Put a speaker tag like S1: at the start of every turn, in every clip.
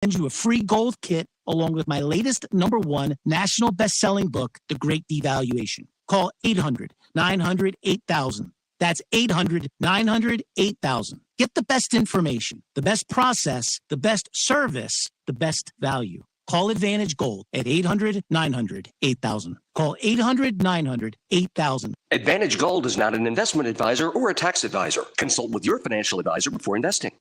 S1: you a free gold kit along with my latest #1 national best-selling book, The Great Devaluation. Call 800-900-8000. That's 800-900-8000. Get the best information, the best process, the best service, the best value. Call Advantage Gold at 800-900-8000. Call 800-900-8000.
S2: Advantage Gold is not an investment advisor or a tax advisor. Consult with your financial advisor before investing.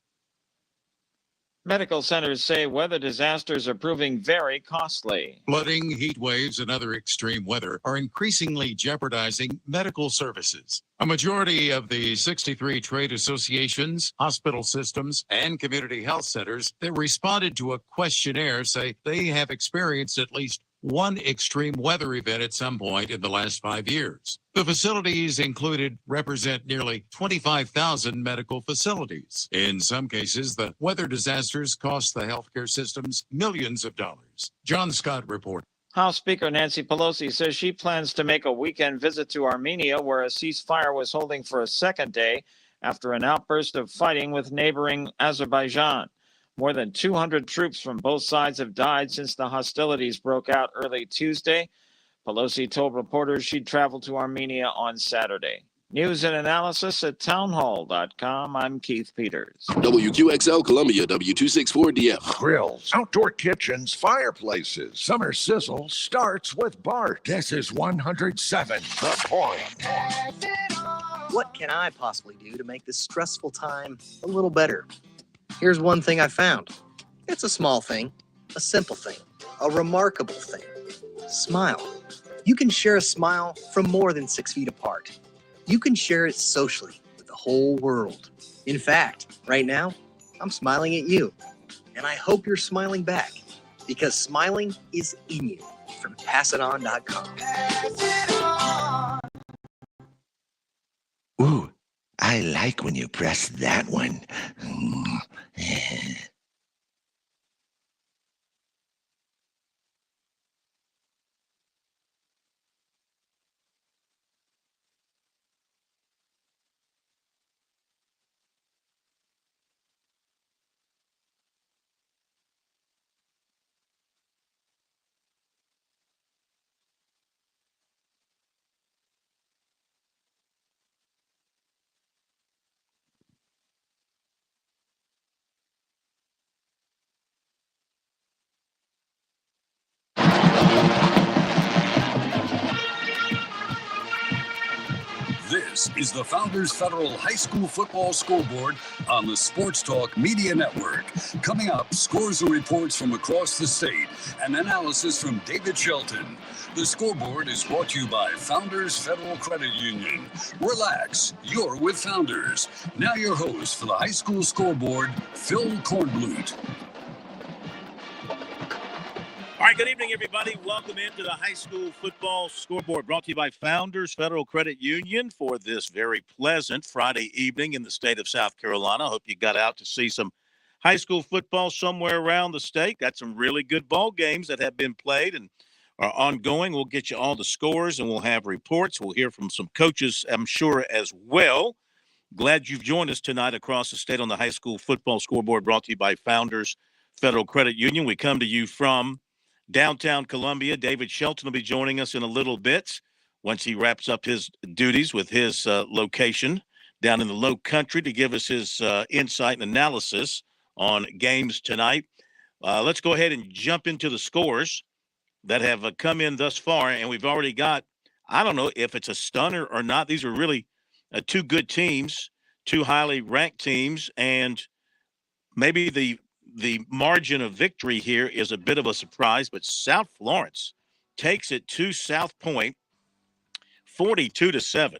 S3: Medical centers say weather disasters are proving very costly.
S4: Flooding, heat waves, and other extreme weather are increasingly jeopardizing medical services. A majority of the 63 trade associations, hospital systems, and community health centers that responded to a questionnaire say they have experienced at least one extreme weather event at some point in the last 5 years. The facilities included represent nearly 25,000 medical facilities. In some cases, the weather disasters cost the healthcare systems millions of dollars. John Scott reports.
S3: House Speaker Nancy Pelosi says she plans to make a weekend visit to Armenia, where a ceasefire was holding for a second day after an outburst of fighting with neighboring Azerbaijan. More than 200 troops from both sides have died since the hostilities broke out early Tuesday. Pelosi told reporters she'd travel to Armenia on Saturday. News and analysis at townhall.com. I'm Keith Peters.
S5: WQXL Columbia, W264DF.
S6: Grills, outdoor kitchens, fireplaces. Summer sizzle starts with Bart. This is 107 The Point.
S7: What can I possibly do to make this stressful time a little better? Here's one thing I found. It's a small thing, a simple thing, a remarkable thing. Smile. You can share a smile from more than 6 feet apart. You can share it socially with the whole world. In fact, right now, I'm smiling at you. And I hope you're smiling back, because smiling is in you. From PassItOn.com.
S8: Ooh, I like when you press that one.
S9: This is the Founders Federal High School Football Scoreboard on the Sports Talk Media Network. Coming up, scores and reports from across the state and analysis from David Shelton. The Scoreboard is brought to you by Founders Federal Credit Union. Relax, you're with Founders. Now your host for the High School Scoreboard, Phil Kornblut.
S10: All right, good evening, everybody. Welcome into the High School Football Scoreboard, brought to you by Founders Federal Credit Union for this very pleasant Friday evening in the state of South Carolina. I hope you got out to see some high school football somewhere around the state. Got some really good ball games that have been played and are ongoing. We'll get you all the scores, and we'll have reports. We'll hear from some coaches, I'm sure, as well. Glad you've joined us tonight across the state on the High School Football Scoreboard, brought to you by Founders Federal Credit Union. We come to you from downtown Columbia. David Shelton will be joining us in a little bit once he wraps up his duties with his location down in the Low Country to give us his insight and analysis on games tonight. Let's go ahead and jump into the scores that have come in thus far, and we've already got, I don't know if it's a stunner or not. These are really two good teams, two highly ranked teams, and maybe the margin of victory here is a bit of a surprise, but South Florence takes it to South Point 42-7.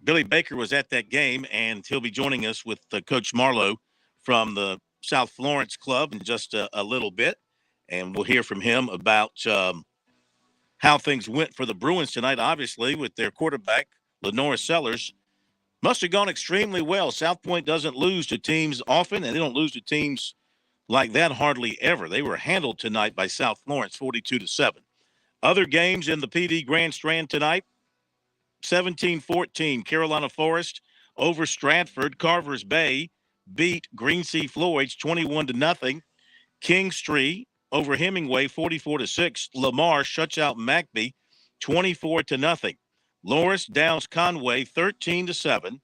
S10: Billy Baker was at that game, and he'll be joining us with Coach Marlowe from the South Florence Club in just a little bit, and we'll hear from him about how things went for the Bruins tonight, obviously, with their quarterback, Lenora Sellers. Must have gone extremely well. South Point doesn't lose to teams often, and they don't lose to teams like that hardly ever. They were handled tonight by South Florence 42-7. Other games in the PD Grand Strand tonight, 17-14, Carolina Forest over Stratford. Carvers Bay beat Greensea Floyd's 21-0. Kingstree over Hemingway 44-6. Lamar shuts out McBee 24-0. Loris downs Conway 13-7.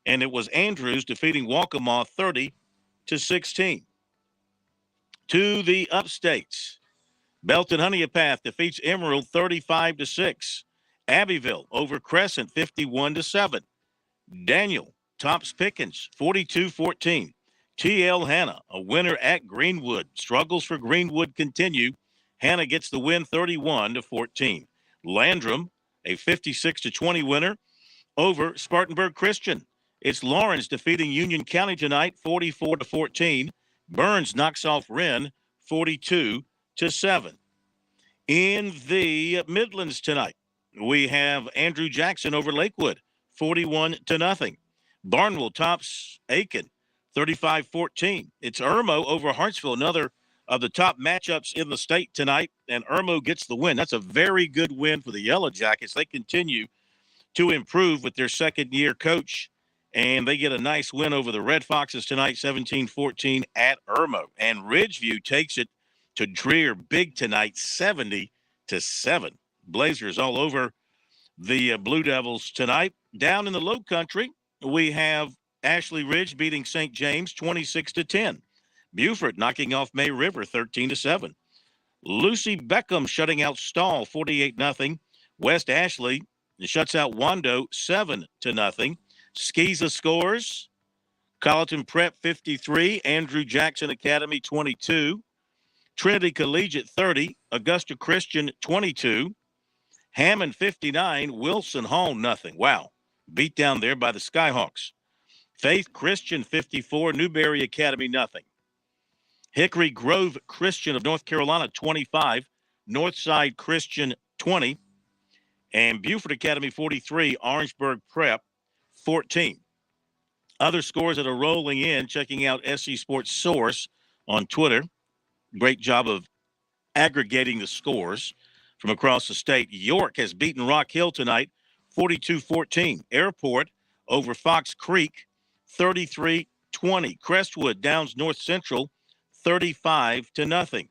S10: And it was Andrews defeating Waccamaw 30-16. To the upstates, Belton Honeypath defeats Emerald 35-6. Abbeville over Crescent 51-7. Daniel tops Pickens 42-14. TL Hanna, a winner at Greenwood. Struggles for Greenwood continue. Hanna gets the win 31-14. Landrum, a 56-20 winner over Spartanburg Christian. It's Lawrence defeating Union County tonight 44-14. Burns knocks off Wren 42-7. In the Midlands tonight, we have Andrew Jackson over Lakewood 41-0. Barnwell tops Aiken 35-14. It's Irmo over Hartsville, another of the top matchups in the state tonight, and Irmo gets the win. That's a very good win for the Yellow Jackets. They continue to improve with their second-year coach, and they get a nice win over the Red Foxes tonight, 17-14 at Irmo. And Ridgeview takes it to Dreer big tonight, 70-7. Blazers all over the Blue Devils tonight. Down in the Low Country, we have Ashley Ridge beating St. James 26-10. Beaufort knocking off May River 13-7. Lucy Beckham shutting out Stall 48-0. West Ashley shuts out Wando 7-0. Skeeza scores. Colleton Prep 53. Andrew Jackson Academy 22. Trinity Collegiate 30. Augusta Christian 22. Hammond 59. Wilson Hall nothing. Wow. Beat down there by the Skyhawks. Faith Christian 54. Newberry Academy nothing. Hickory Grove Christian of North Carolina 25. Northside Christian 20. And Beaufort Academy 43. Orangeburg Prep 14. Other scores that are rolling in, checking out SC Sports Source on Twitter. Great job of aggregating the scores from across the state. York has beaten Rock Hill tonight, 42-14. Airport over Fox Creek, 33-20. Crestwood downs North Central, 35-0.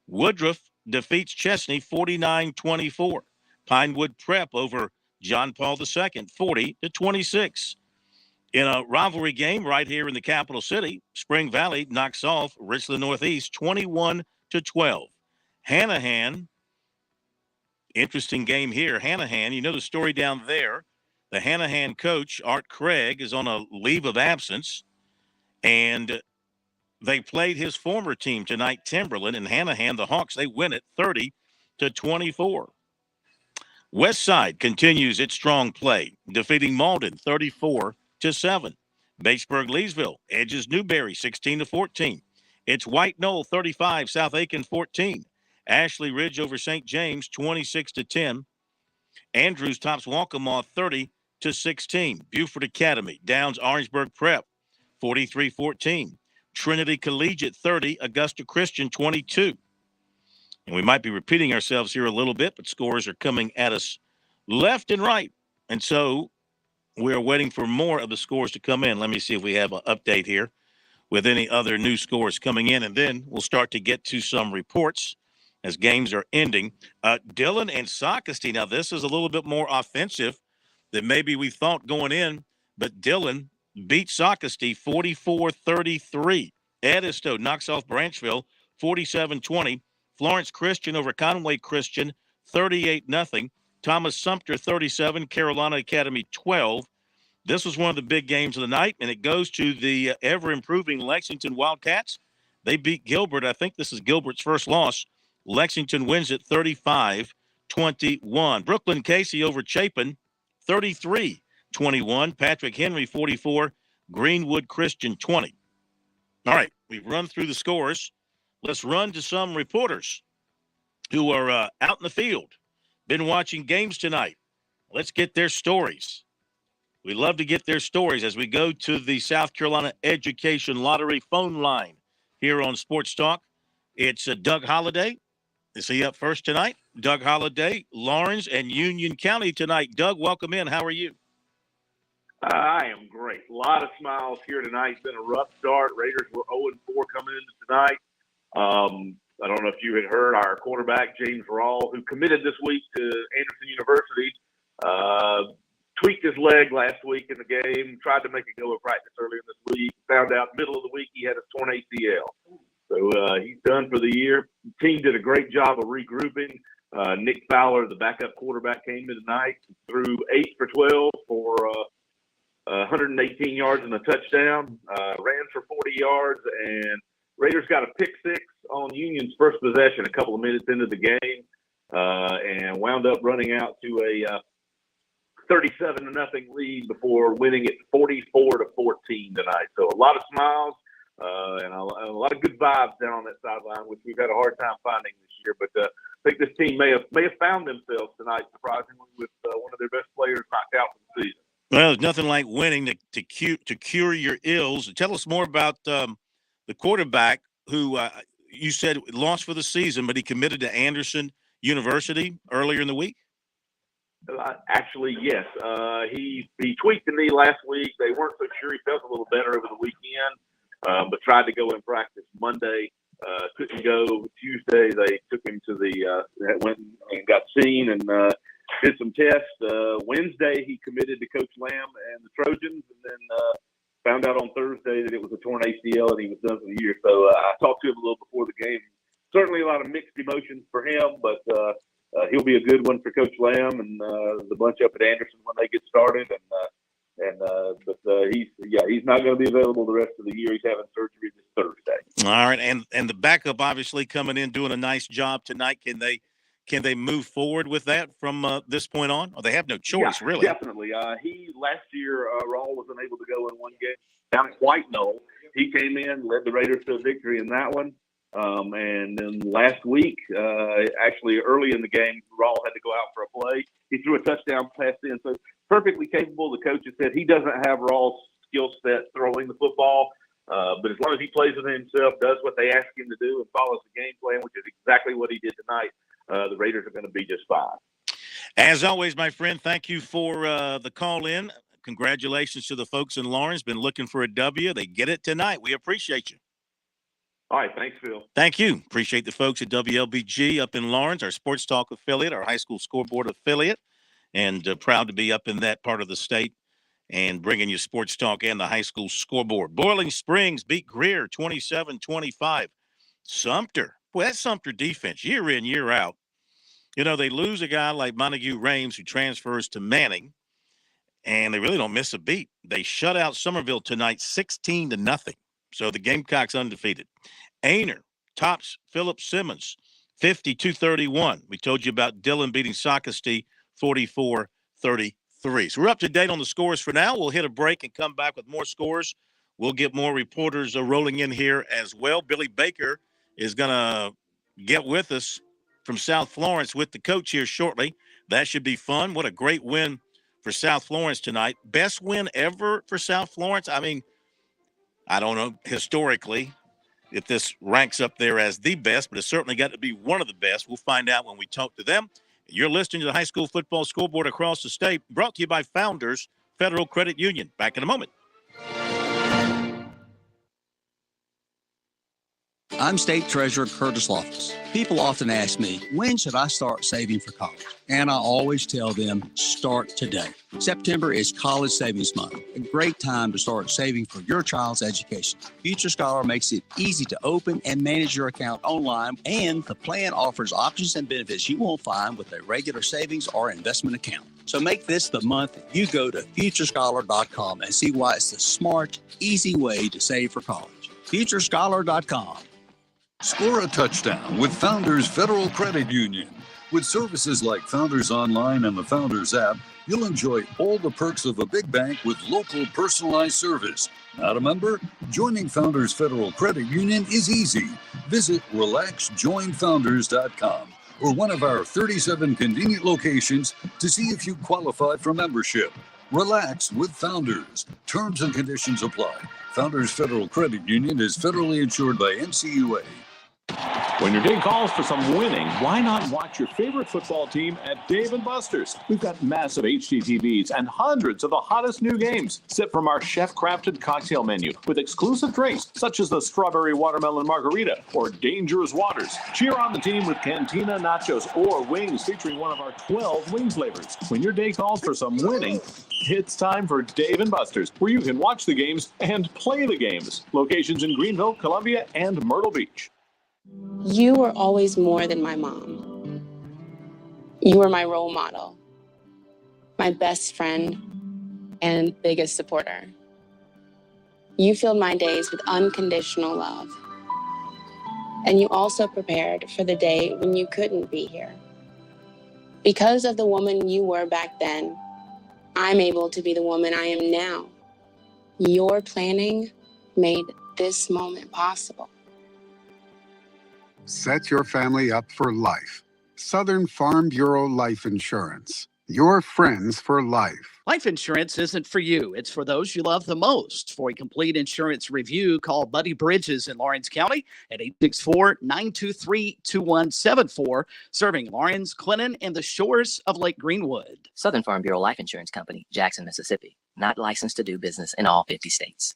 S10: Woodruff defeats Chesney, 49-24. Pinewood Prep over John Paul II, 40-26. In a rivalry game right here in the capital city, Spring Valley knocks off Richland Northeast 21-12. Hanahan, interesting game here. Hanahan, you know the story down there. The Hanahan coach, Art Craig, is on a leave of absence, and they played his former team tonight, Timberland, and Hanahan, the Hawks, they win it 30-24. Westside continues its strong play, defeating Malden 34-7. Batesburg Leesville edges Newberry 16-14. It's White Knoll 35, South Aiken 14. Ashley Ridge over St. James 26-10. Andrews tops Waccamaw 30-16. Beaufort Academy downs Orangeburg Prep 43-14. Trinity Collegiate 30, Augusta Christian 22. And we might be repeating ourselves here a little bit, but scores are coming at us left and right. And so we're waiting for more of the scores to come in. Let me see if we have an update here with any other new scores coming in, and then we'll start to get to some reports as games are ending. Dillon and Socastee. Now, this is a little bit more offensive than maybe we thought going in, but Dillon beat Socastee 44-33. Edisto knocks off Branchville 47-20. Florence Christian over Conway Christian 38-0. Thomas Sumter 37, Carolina Academy 12. This was one of the big games of the night, and it goes to the ever-improving Lexington Wildcats. They beat Gilbert. I think this is Gilbert's first loss. Lexington wins it 35-21. Brooklyn Casey over Chapin 33-21. Patrick Henry 44, Greenwood Christian 20. All right, we've run through the scores. Let's run to some reporters who are out in the field, been watching games tonight. Let's get their stories. We love to get their stories as we go to the South Carolina Education Lottery phone line here on Sports Talk. It's Doug Holliday. Is he up first tonight? Doug Holliday, Lawrence, and Union County tonight. Doug, welcome in. How are you?
S11: I am great. A lot of smiles here tonight. It's been a rough start. Raiders were 0-4 coming into tonight. I don't know if you had heard our quarterback, James Rawls, who committed this week to Anderson University, tweaked his leg last week in the game, tried to make a go of practice earlier this week, found out middle of the week he had a torn ACL. So he's done for the year. The team did a great job of regrouping. Nick Fowler, the backup quarterback, came in tonight, threw 8 for 12 for 118 yards and a touchdown, ran for 40 yards, and Raiders got a pick six on Union's first possession a couple of minutes into the game, and wound up running out to a 37-0 lead before winning it 44-14 tonight. So a lot of smiles and a lot of good vibes down on that sideline, which we've had a hard time finding this year. But I think this team may have found themselves tonight, surprisingly, with one of their best players knocked out for the season.
S10: Well, there's nothing like winning to cure your ills. Tell us more about the quarterback who you said lost for the season, but he committed to Anderson University earlier in the week.
S11: Actually, yes. He tweaked the knee last week. They weren't so sure. He felt a little better over the weekend, but tried to go in practice Monday. Couldn't go Tuesday. They took him to went and got seen and did some tests. Wednesday, he committed to Coach Lamb and the Trojans, and then found out on Thursday that it was a torn ACL and he was done for the year. So I talked to him a little before the game. Certainly a lot of mixed emotions for him, but he'll be a good one for Coach Lamb and the bunch up at Anderson when they get started. But he's not going to be available the rest of the year. He's having surgery this Thursday.
S10: All right, and the backup obviously coming in doing a nice job tonight. Can they move forward with that from this point on? Or they have no choice, really.
S11: Definitely. Last year, Rawls wasn't able to go in one game down at White Knoll. He came in, led the Raiders to a victory in that one. And then last week, actually early in the game, Rawls had to go out for a play. He threw a touchdown pass in. So perfectly capable. The coach has said he doesn't have Rawls' skill set throwing the football. But as long as he plays with himself, does what they ask him to do, and follows the game plan, which is exactly what he did tonight, the Raiders are going to be just fine.
S10: As always, my friend, thank you for the call in. Congratulations to the folks in Lawrence. Been looking for a W. They get it tonight. We appreciate you.
S11: All right. Thanks, Phil.
S10: Thank you. Appreciate the folks at WLBG up in Lawrence, our Sports Talk affiliate, our high school scoreboard affiliate, and proud to be up in that part of the state and bringing you Sports Talk and the high school scoreboard. Boiling Springs beat Greer 27-25. Sumter. Well, that Sumter defense, year in, year out. You know, they lose a guy like Montague Rames who transfers to Manning, and they really don't miss a beat. They shut out Somerville tonight 16-0. So the Gamecocks undefeated. Ainer tops Philip Simmons 52-31. We told you about Dillon beating Socastee 44-33. So we're up to date on the scores for now. We'll hit a break and come back with more scores. We'll get more reporters rolling in here as well. Billy Baker is going to get with us from South Florence with the coach here shortly. That should be fun. What a great win for South Florence tonight. Best win ever for South Florence. I mean, I don't know historically if this ranks up there as the best, but it's certainly got to be one of the best. We'll find out when we talk to them. You're listening to the high school football scoreboard across the state, brought to you by Founders Federal Credit Union. Back in a moment.
S12: I'm State Treasurer Curtis Loftus. People often ask me, when should I start saving for college? And I always tell them, start today. September is College Savings Month, a great time to start saving for your child's education. Future Scholar makes it easy to open and manage your account online, and the plan offers options and benefits you won't find with a regular savings or investment account. So make this the month you go to futurescholar.com and see why it's the smart, easy way to save for college. Futurescholar.com.
S9: Score a touchdown with Founders Federal Credit Union. With services like Founders Online and the Founders app, you'll enjoy all the perks of a big bank with local personalized service. Not a member? Joining Founders Federal Credit Union is easy. Visit relaxjoinfounders.com or one of our 37 convenient locations to see if you qualify for membership. Relax with Founders. Terms and conditions apply. Founders Federal Credit Union is federally insured by NCUA.
S13: When your day calls for some winning, why not watch your favorite football team at Dave & Buster's? We've got massive HDTVs and hundreds of the hottest new games. Sip from our chef-crafted cocktail menu with exclusive drinks such as the Strawberry Watermelon Margarita or Dangerous Waters. Cheer on the team with Cantina Nachos or wings featuring one of our 12 wing flavors. When your day calls for some winning, it's time for Dave & Buster's, where you can watch the games and play the games. Locations in Greenville, Columbia, and Myrtle Beach.
S14: You were always more than my mom. You were my role model, my best friend, and biggest supporter. You filled my days with unconditional love. And you also prepared for the day when you couldn't be here. Because of the woman you were back then, I'm able to be the woman I am now. Your planning made this moment possible.
S15: Set your family up for life. Southern Farm Bureau Life Insurance. Your friends for life.
S16: Life insurance isn't for you. It's for those you love the most. For a complete insurance review, call Buddy Bridges in Lawrence County at 864-923-2174, serving Lawrence, Clinton, and the shores of Lake Greenwood.
S17: Southern Farm Bureau Life Insurance Company, Jackson, Mississippi. Not licensed to do business in all 50 states.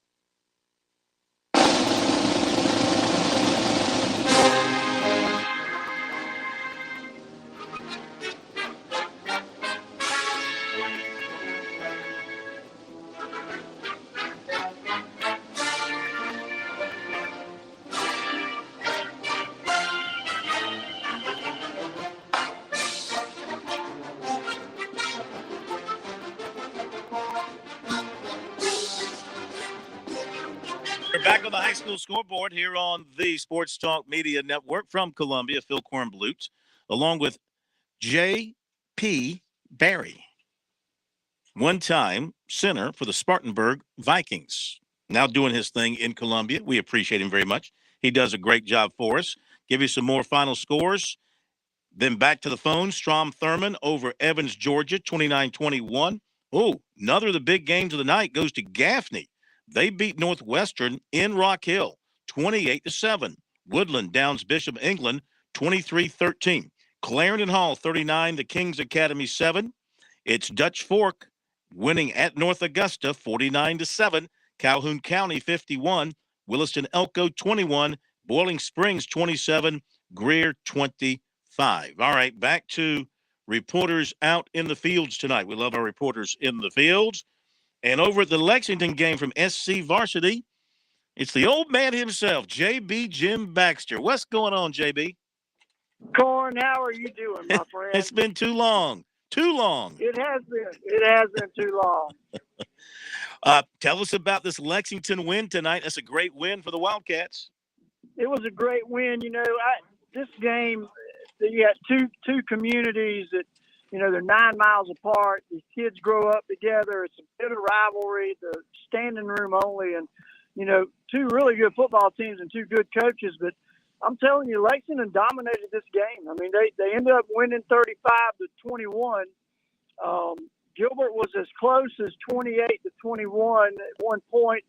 S10: We're back on the high school scoreboard here on the Sports Talk Media Network from Columbia. Phil Kornblut, along with J.P. Barry, one-time center for the Spartanburg Vikings. Now doing his thing in Columbia. We appreciate him very much. He does a great job for us. Give you some more final scores. Then back to the phone. Strom Thurmond over Evans, Georgia, 29-21. Oh, another of the big games of the night goes to Gaffney. They beat Northwestern in Rock Hill, 28-7. Woodland downs Bishop England, 23-13. Clarendon Hall, 39. The Kings Academy, 7. It's Dutch Fork winning at North Augusta, 49-7. Calhoun County, 51. Williston Elko, 21. Boiling Springs, 27. Greer, 25. All right, back to reporters out in the fields tonight. We love our reporters in the fields. And over at the Lexington game from SC Varsity, it's the old man himself, JB Jim Baxter. What's going on, JB?
S18: Corn, how are you doing, my friend?
S10: It's been too long. Too long.
S18: It has been. It has been too long.
S10: Tell us about this Lexington win tonight. That's a great win for the Wildcats.
S18: It was a great win. You know, this game, you got two communities that, you know, they're 9 miles apart. These kids grow up together. It's a bit of rivalry, the standing room only, and, you know, two really good football teams and two good coaches. But I'm telling you, Lexington dominated this game. I mean, they ended up winning 35-21. Gilbert was as close as 28-21 at one point.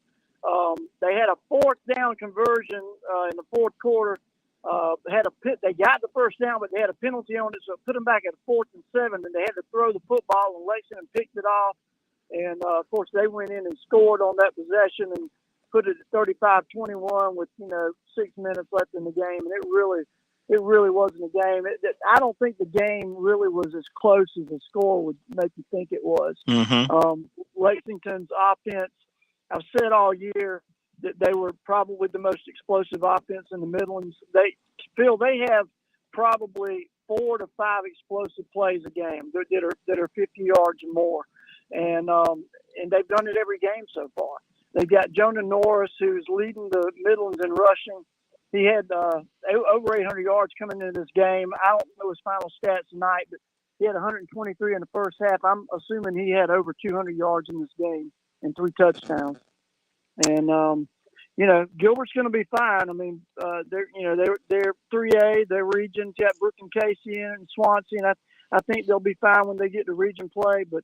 S18: They had a fourth down conversion in the fourth quarter. They got the first down, but they had a penalty on it, so it put them back at 4th and 7, and they had to throw the football, and Lexington picked it off. And, of course, they went in and scored on that possession and put it at 35-21 with, 6 minutes left in the game. And it really wasn't a game. I don't think the game really was as close as the score would make you think it was.
S10: Mm-hmm.
S18: Lexington's offense, I've said all year that they were probably the most explosive offense in the Midlands. They have probably 4 to 5 explosive plays a game that are 50 yards or more. And they've done it every game so far. They've got Jonah Norris, who's leading the Midlands in rushing. He had over 800 yards coming into this game. I don't know his final stats tonight, but he had 123 in the first half. I'm assuming he had over 200 yards in this game and 3 touchdowns. And Gilbert's going to be fine. I mean, they're 3A, they're region. You got Brook and Casey in and Swansea, and I think they'll be fine when they get to region play. But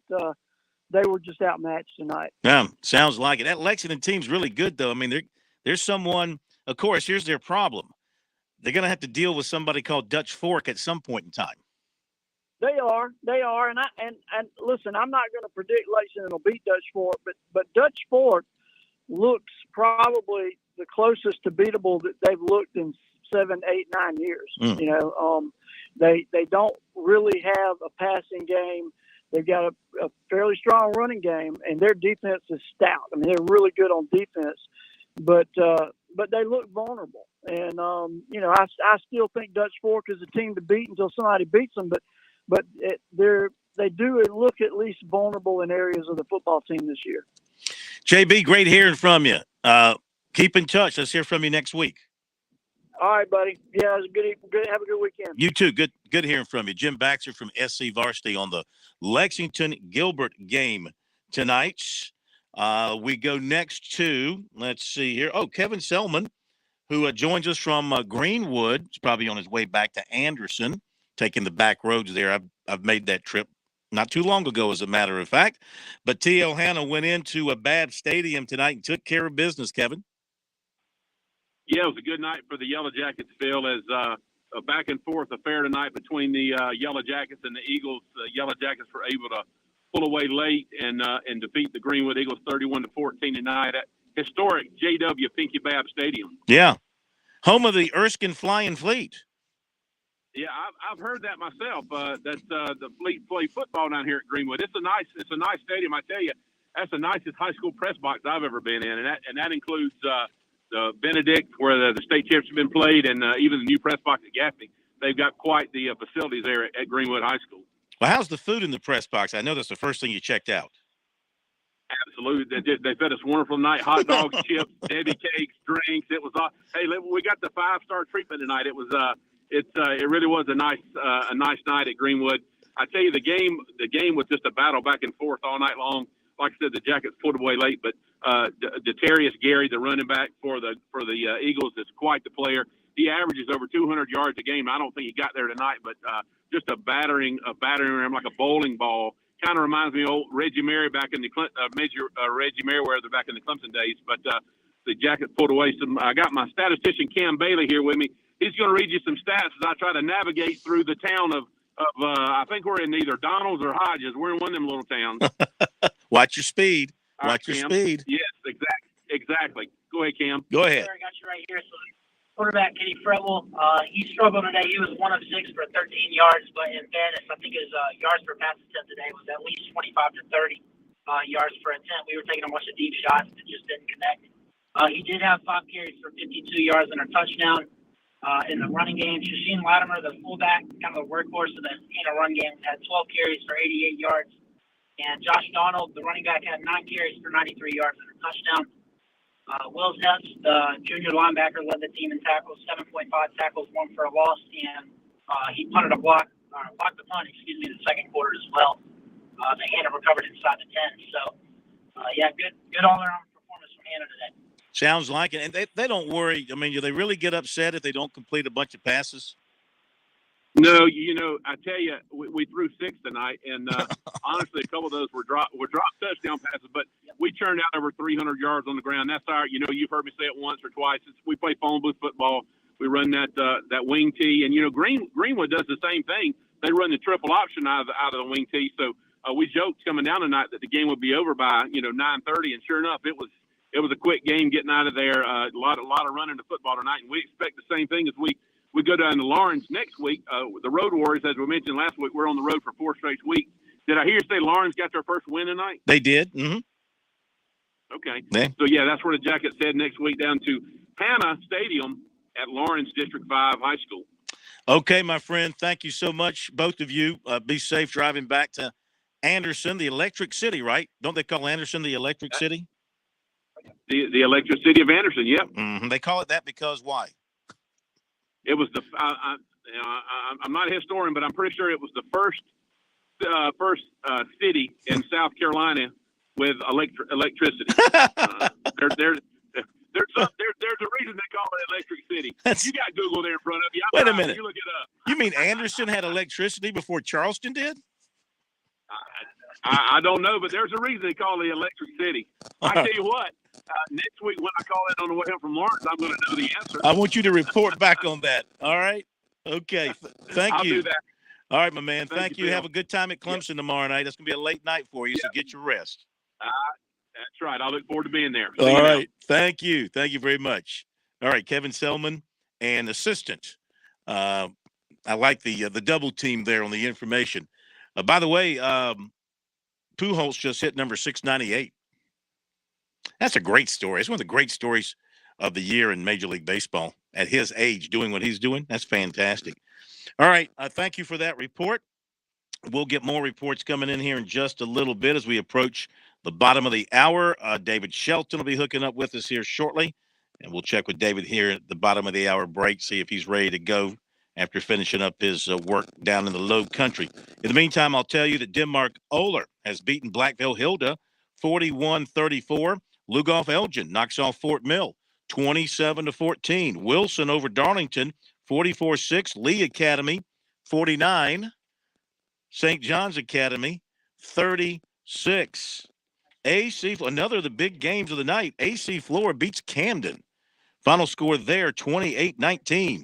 S18: they were just outmatched tonight.
S10: Yeah, sounds like it. That Lexington team's really good, though. I mean, there's someone. Of course, here's their problem. they're going to have to deal with somebody called Dutch Fork at some point in time.
S18: They are, and listen, I'm not going to predict Lexington will beat Dutch Fork, but Dutch Fork looks probably the closest to beatable that they've looked in 7, 8, 9 years. You know, they don't really have a passing game. They've got a fairly strong running game, and their defense is stout. I mean, they're really good on defense, but they look vulnerable. And you know, I still think Dutch Fork is a team to beat until somebody beats them, but they do look at least vulnerable in areas of the football team this year.
S10: JB, great hearing from you. Keep in touch. Let's hear from you next week.
S18: All right, buddy. Yeah, it was good. Have a good weekend.
S10: You too. Good hearing from you. Jim Baxter from SC Varsity on the Lexington-Gilbert game tonight. We go next to, let's see here. Oh, Kevin Selman, who joins us from Greenwood. He's probably on his way back to Anderson, taking the back roads there. I've made that trip not too long ago, as a matter of fact. But T.L. Hanna went into a bad stadium tonight and took care of business, Kevin.
S19: Yeah, it was a good night for the Yellow Jackets, Phil, as a back and forth affair tonight between the Yellow Jackets and the Eagles. The Yellow Jackets were able to pull away late and defeat the Greenwood Eagles 31-14 tonight at historic J.W. Pinky Babb Stadium.
S10: Yeah, home of the Erskine Flying Fleet.
S19: Yeah, I've heard that myself. That the Fleet play football down here at Greenwood. It's a nice stadium. I tell you, that's the nicest high school press box I've ever been in, and that includes the Benedict, where the state championship been played, and even the new press box at Gaffney. They've got quite the facilities there at Greenwood High School.
S10: Well, how's the food in the press box? I know that's the first thing you checked out.
S19: Absolutely. They fed us wonderful night, hot dogs, chips, Debbie cakes, drinks. It was hey, we got the 5-star treatment tonight. It was it really was a nice night at Greenwood. I tell you, the game was just a battle back and forth all night long. Like I said, the Jackets pulled away late, but Detarius Gary, the running back for the Eagles, is quite the player. He averages over 200 yards a game. I don't think he got there tonight, but just a battering ram like a bowling ball. Kind of reminds me of old Reggie Mary back in the Reggie Merriweather back in the Clemson days. But the Jackets pulled away some. I got my statistician Cam Bailey here with me. He's going to read you some stats as I try to navigate through the town of I think we're in either Donalds or Hodges. We're in one of them little towns.
S10: Watch your speed. Watch your
S19: Cam.
S10: speed.
S19: Yes, exactly. Go ahead, Cam.
S10: Go ahead.
S20: I got you right here. So quarterback Kenny Fretwell, he struggled today. He was 1 of 6 for 13 yards, but in fairness, I think his yards per pass attempt today was at least 25 to 30 yards per attempt. We were taking a bunch of deep shots that just didn't connect. He did have 5 carries for 52 yards and a touchdown. In the running game, Shasheen Latimer, the fullback, kind of the workhorse of the run game, had 12 carries for 88 yards. And Josh Donald, the running back, had 9 carries for 93 yards and a touchdown. Will Hess, the junior linebacker, led the team in tackles, 7.5 tackles, 1 for a loss, and he blocked the punt, in the second quarter as well. The Hannah recovered inside the 10. So, good all-around performance from Hannah today.
S10: Sounds like it. And they don't worry. I mean, do they really get upset if they don't complete a bunch of passes?
S19: No, I tell you, we threw 6 tonight, and honestly, a couple of those were drop touchdown passes, but we turned out over 300 yards on the ground. That's you've heard me say it once or twice. We play phone booth football. We run that wing tee, and Greenwood does the same thing. They run the triple option out of the wing tee. So we joked coming down tonight that the game would be over by 9:30, and sure enough, it was a quick game getting out of there. A lot of running to football tonight, and we expect the same thing as we go down to Lawrence next week. The Road Warriors, as we mentioned last week, we're on the road for 4 straight weeks. Did I hear you say Lawrence got their first win tonight?
S10: They did. Mm-hmm.
S19: Okay.
S10: Yeah.
S19: So, that's where the Jackets head next week, down to Hannah Stadium at Lawrence District 5 High School.
S10: Okay, my friend. Thank you so much, both of you. Be safe driving back to Anderson, the Electric City, right? Don't they call Anderson the Electric City?
S19: The Electric City of Anderson, yep.
S10: Mm-hmm. They call it that because why?
S19: It was I'm not a historian, but I'm pretty sure it was the first city in South Carolina with electricity. There's a reason they call it Electric City. You got Google there in front of you.
S10: Wait a minute.
S19: You look it up.
S10: You mean Anderson had electricity before Charleston did?
S19: I don't know, but there's a reason they call it Electric City. I tell you what, Next week when I call in on the way home from Lawrence, I'm going to know the answer.
S10: I want you to report back on that. All right? Okay. Thank
S19: I'll
S10: you.
S19: do that.
S10: All right, my man. Thank you.
S19: Bill.
S10: Have a good time at Clemson tomorrow night. That's going to be a late night for you, so get your rest.
S19: That's right. I look forward to being there.
S10: All right. Thank you. Thank you very much. All right, Kevin Selman and assistant. I like the double team there on the information. By the way, Pujols just hit number 698. That's a great story. It's one of the great stories of the year in Major League Baseball at his age, doing what he's doing. That's fantastic. All right. Thank you for that report. We'll get more reports coming in here in just a little bit as we approach the bottom of the hour. David Shelton will be hooking up with us here shortly, and we'll check with David here at the bottom of the hour break, see if he's ready to go after finishing up his work down in the low country. In the meantime, I'll tell you that Denmark Oler has beaten Blackville Hilda 41-34. Lugoff Elgin knocks off Fort Mill 27-14. Wilson over Darlington 44-6. Lee Academy 49. St. John's Academy 36. AC, another of the big games of the night. AC Flora beats Camden. Final score there 28-19.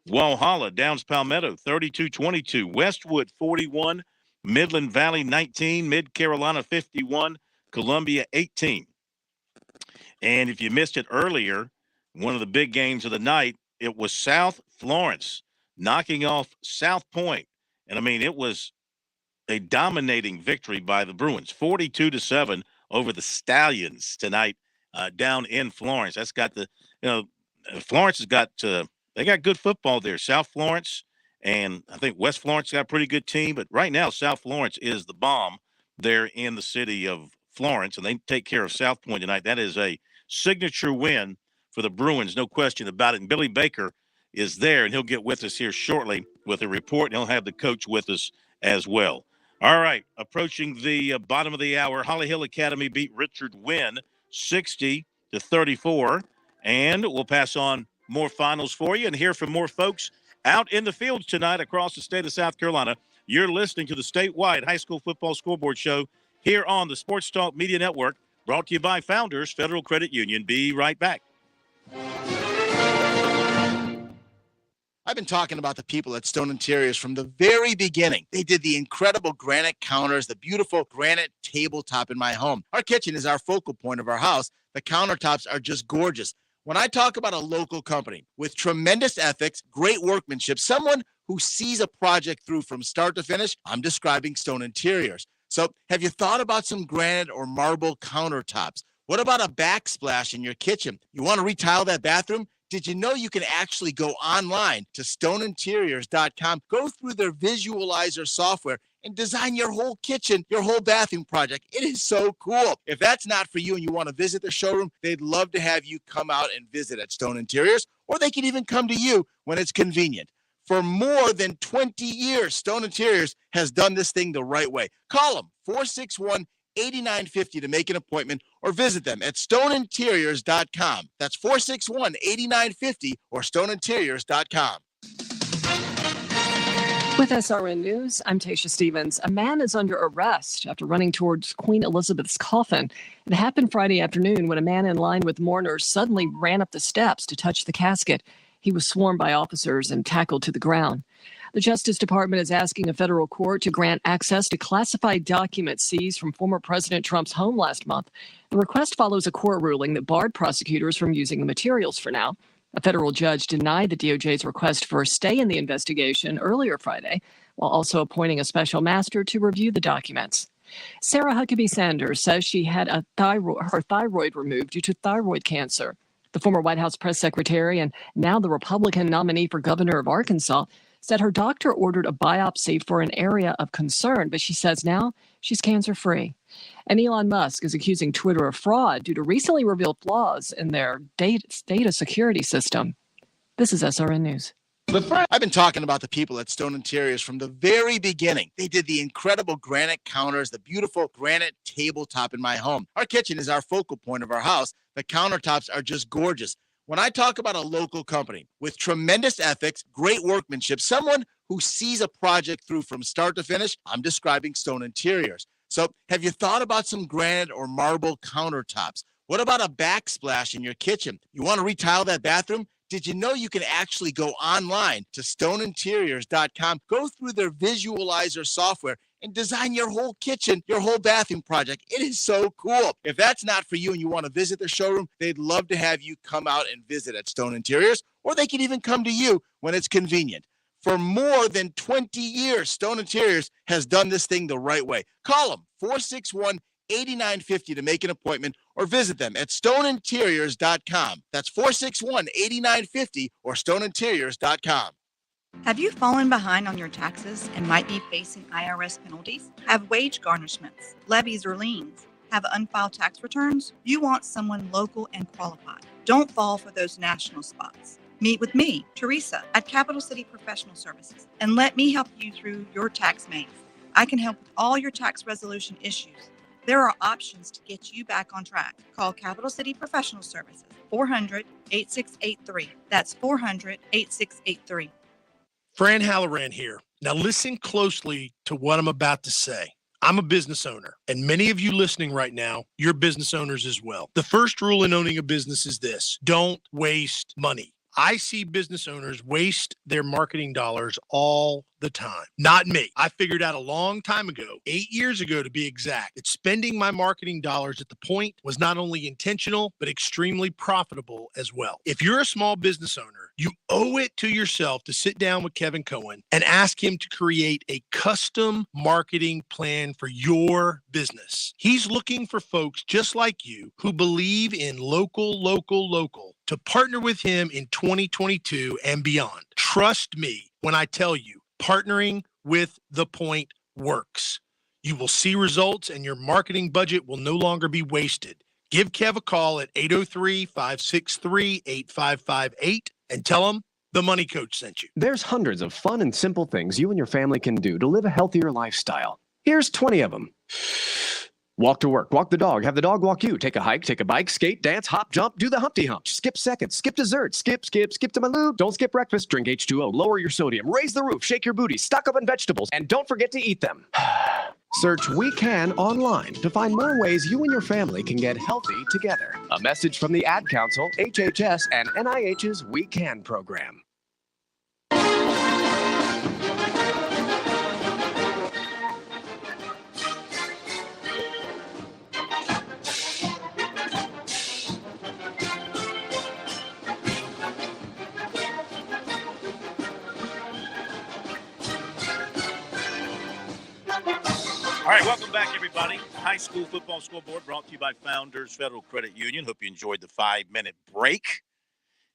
S10: Walhalla downs Palmetto 32-22. Westwood 41. Midland Valley 19. Mid Carolina 51. Columbia 18. And if you missed it earlier, one of the big games of the night, it was South Florence knocking off South Point. And I mean, it was a dominating victory by the Bruins, 42-7 over the Stallions tonight down in Florence. That's got Florence has got, they got good football there. South Florence and I think West Florence got a pretty good team, but right now South Florence is the bomb there in the city of Florence, and they take care of South Point tonight. That is a signature win for the Bruins, no question about it. And Billy Baker is there, and he'll get with us here shortly with a report, and he'll have the coach with us as well. All right, approaching the bottom of the hour, Holly Hill Academy beat Richard Wynn 60-34, and we'll pass on more finals for you and hear from more folks out in the fields tonight across the state of South Carolina. You're listening to the statewide high school football scoreboard show here on the Sports Talk Media Network, brought to you by Founders Federal Credit Union. Be right back.
S21: I've been talking about the people at Stone Interiors from the very beginning. They did the incredible granite counters, the beautiful granite tabletop in my home. Our kitchen is our focal point of our house. The countertops are just gorgeous. When I talk about a local company with tremendous ethics, great workmanship, someone who sees a project through from start to finish, I'm describing Stone Interiors. So have you thought about some granite or marble countertops? What about a backsplash in your kitchen? You want to retile that bathroom? Did you know you can actually go online to stoneinteriors.com, go through their visualizer software, and design your whole kitchen, your whole bathroom project? It is so cool. If that's not for you and you want to visit the showroom, they'd love to have you come out and visit at Stone Interiors, or they can even come to you when it's convenient. For more than 20 years, Stone Interiors has done this thing the right way. Call them 461-8950 to make an appointment, or visit them at stoneinteriors.com. That's 461-8950 or stoneinteriors.com.
S22: With SRN News, I'm Tasha Stevens. A man is under arrest after running towards Queen Elizabeth's coffin. It happened Friday afternoon when a man in line with mourners suddenly ran up the steps to touch the casket. He was swarmed by officers and tackled to the ground. The Justice Department is asking a federal court to grant access to classified documents seized from former President Trump's home last month. The request follows a court ruling that barred prosecutors from using the materials for now. A federal judge denied the DOJ's request for a stay in the investigation earlier Friday, while also appointing a special master to review the documents. Sarah Huckabee Sanders says she had her thyroid removed due to thyroid cancer. The former White House press secretary and now the Republican nominee for governor of Arkansas said her doctor ordered a biopsy for an area of concern, but she says now she's cancer-free. And Elon Musk is accusing Twitter of fraud due to recently revealed flaws in their data security system. This is SRN News.
S21: I've been talking about the people at Stone Interiors from the very beginning. They did the incredible granite counters, the beautiful granite tabletop in my home. Our kitchen is our focal point of our house. The countertops are just gorgeous. When I talk about a local company with tremendous ethics, great workmanship, someone who sees a project through from start to finish, I'm describing Stone Interiors. So have you thought about some granite or marble countertops? What about a backsplash in your kitchen? You want to retile that bathroom? Did you know you can actually go online to stoneinteriors.com, go through their visualizer software, and design your whole kitchen, your whole bathroom project? It is so cool. If that's not for you and you want to visit their showroom, they'd love to have you come out and visit at Stone Interiors, or they can even come to you when it's convenient. For more than 20 years, Stone Interiors has done this thing the right way. Call them 461-8950 to make an appointment, or visit them at stoneinteriors.com. That's 461-8950 or stoneinteriors.com.
S1: Have you fallen behind on your taxes and might be facing IRS penalties? Have wage garnishments, levies, or liens? Have unfiled tax returns? You want someone local and qualified. Don't fall for those national spots. Meet with me, Teresa, at Capital City Professional Services, and let me help you through your tax maze. I can help with all your tax resolution issues. There are options to get you back on track. Call Capital City Professional Services, 400-8683. That's 400-8683.
S2: Fran Halloran here. Now listen closely to what I'm about to say. I'm a business owner, and many of you listening right now, you're business owners as well. The first rule in owning a business is this: don't waste money. I see business owners waste their marketing dollars all the time. Not me. I figured out a long time ago, 8 years ago to be exact, that spending my marketing dollars at the point was not only intentional, but extremely profitable as well. If you're a small business owner, you owe it to yourself to sit down with Kevin Cohen and ask him to create a custom marketing plan for your business. He's looking for folks just like you who believe in local to partner with him in 2022 and beyond. Trust me when I tell you, partnering with The Point works. You will see results and your marketing budget will no longer be wasted. Give Kev a call at 803-563-8558 and tell him the Money Coach sent you.
S23: There's hundreds of fun and simple things you and your family can do to live a healthier lifestyle. Here's 20 of them. Walk to work, walk the dog, have the dog walk you, take a hike, take a bike, skate, dance, hop, jump, do the Humpty Hump, skip seconds, skip dessert, skip to my lube, don't skip breakfast, drink H2O, lower your sodium, raise the roof, shake your booty, stock up on vegetables, and don't forget to eat them. Search We Can online to find more ways you and your family can get healthy together. A message from the Ad Council, HHS, and NIH's We Can program.
S10: All right, welcome back, everybody. High School Football Scoreboard brought to you by Founders Federal Credit Union. Hope you enjoyed the 5-minute break.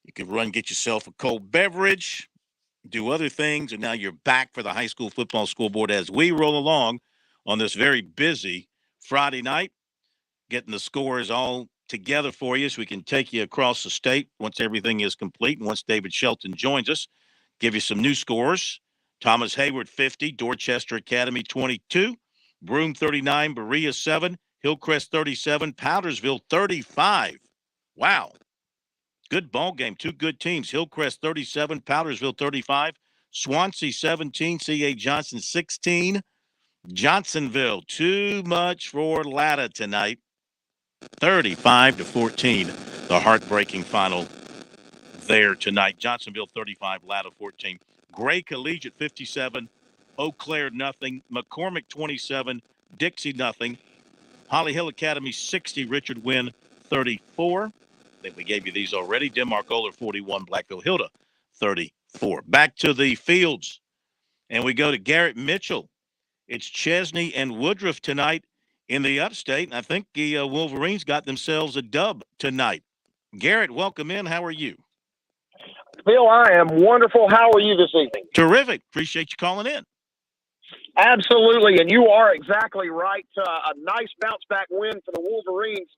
S10: You could run, get yourself a cold beverage, do other things, and now you're back for the High School Football Scoreboard as we roll along on this very busy Friday night, getting the scores all together for you so we can take you across the state once everything is complete. And once David Shelton joins us, give you some new scores. Thomas Hayward, 50, Dorchester Academy, 22. Broome 39, Berea 7, Hillcrest 37, Powdersville 35. Wow. Good ball game. Two good teams. Hillcrest 37, Powdersville 35, Swansea 17, C.A. Johnson 16. Johnsonville, too much for Latta tonight. 35-14. The heartbreaking final there tonight. Johnsonville 35, Latta 14. Gray Collegiate 57. Eau Claire, nothing. McCormick, 27. Dixie, nothing. Holly Hill Academy, 60. Richard Wynn, 34. I think we gave you these already. Denmark Oler, 41. Blackville Hilda, 34. Back to the fields. And we go to Garrett Mitchell. It's Chesney and Woodruff tonight in the upstate. And I think the Wolverines got themselves a dub tonight. Garrett, welcome in. How are you?
S24: Bill, I am wonderful. How are you this evening?
S10: Terrific. Appreciate you calling in.
S24: Absolutely, and you are exactly right. A nice bounce-back win for the Wolverines,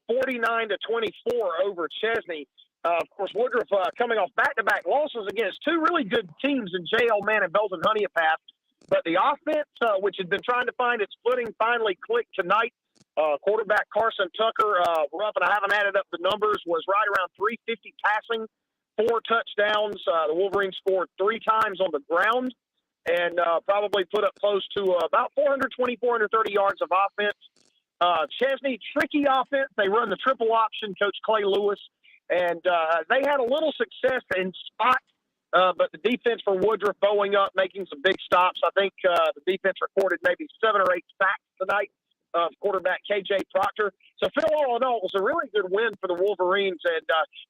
S24: 49-24 over Chesney. Of course, Woodruff coming off back-to-back losses against two really good teams in J.L. Mann and Belton Honeypath. But the offense, which had been trying to find its footing, finally clicked tonight. Quarterback Carson Tucker, rough, and I haven't added up the numbers, was right around 350 passing, 4 touchdowns. The Wolverines scored 3 times on the ground, and probably put up close to about 420, 430 yards of offense. Chesney, tricky offense. They run the triple option, Coach Clay Lewis. And they had a little success in spot, but the defense for Woodruff bowing up, making some big stops. I think the defense recorded maybe 7 or 8 sacks tonight of quarterback KJ Proctor. So, Phil, all in all, it was a really good win for the Wolverines and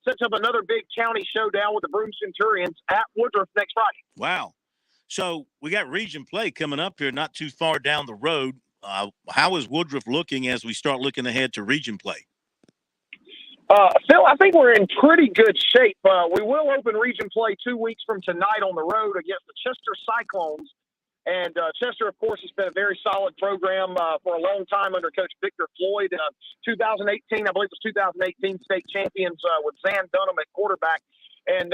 S24: sets up another big county showdown with the Broome Centurions at Woodruff next Friday.
S10: Wow. So we got region play coming up here not too far down the road. How is Woodruff looking as we start looking ahead to region play?
S24: Phil, I think we're in pretty good shape. We will open region play 2 weeks from tonight on the road against the Chester Cyclones. And Chester, of course, has been a very solid program for a long time under Coach Victor Floyd. 2018, I believe it was 2018 state champions with Zan Dunham at quarterback. And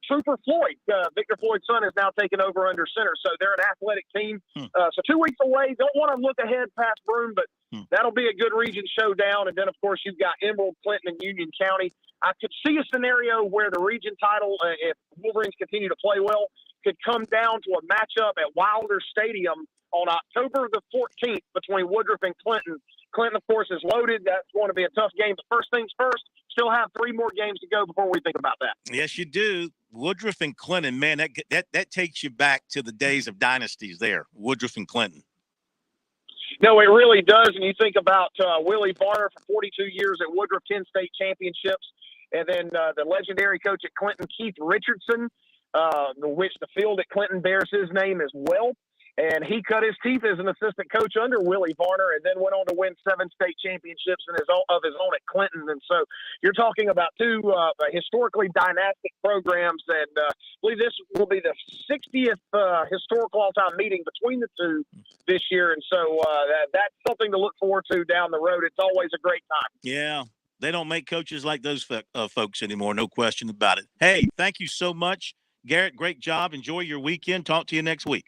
S24: Trooper Floyd, Victor Floyd's son, is now taken over under center. So they're an athletic team. So 2 weeks away. Don't want to look ahead past Broome, but that'll be a good region showdown. And then, of course, you've got Emerald, Clinton, and Union County. I could see a scenario where the region title, if Wolverines continue to play well, could come down to a matchup at Wilder Stadium on October the 14th between Woodruff and Clinton. Clinton, of course, is loaded. That's going to be a tough game. But first things first, still have 3 more games to go before we think about that.
S10: Yes, you do. Woodruff and Clinton, man, that takes you back to the days of dynasties there, Woodruff and Clinton.
S24: No, it really does. And you think about Willie Varner for 42 years at Woodruff, 10 state championships. And then the legendary coach at Clinton, Keith Richardson, which the field at Clinton bears his name as well. And he cut his teeth as an assistant coach under Willie Varner and then went on to win 7 state championships of his own at Clinton. And so you're talking about 2 historically dynastic programs. And I believe this will be the 60th historical all-time meeting between the 2 this year. And so that's something to look forward to down the road. It's always a great time.
S10: Yeah. They don't make coaches like those folks anymore. No question about it. Hey, thank you so much, Garrett. Great job. Enjoy your weekend. Talk to you next week.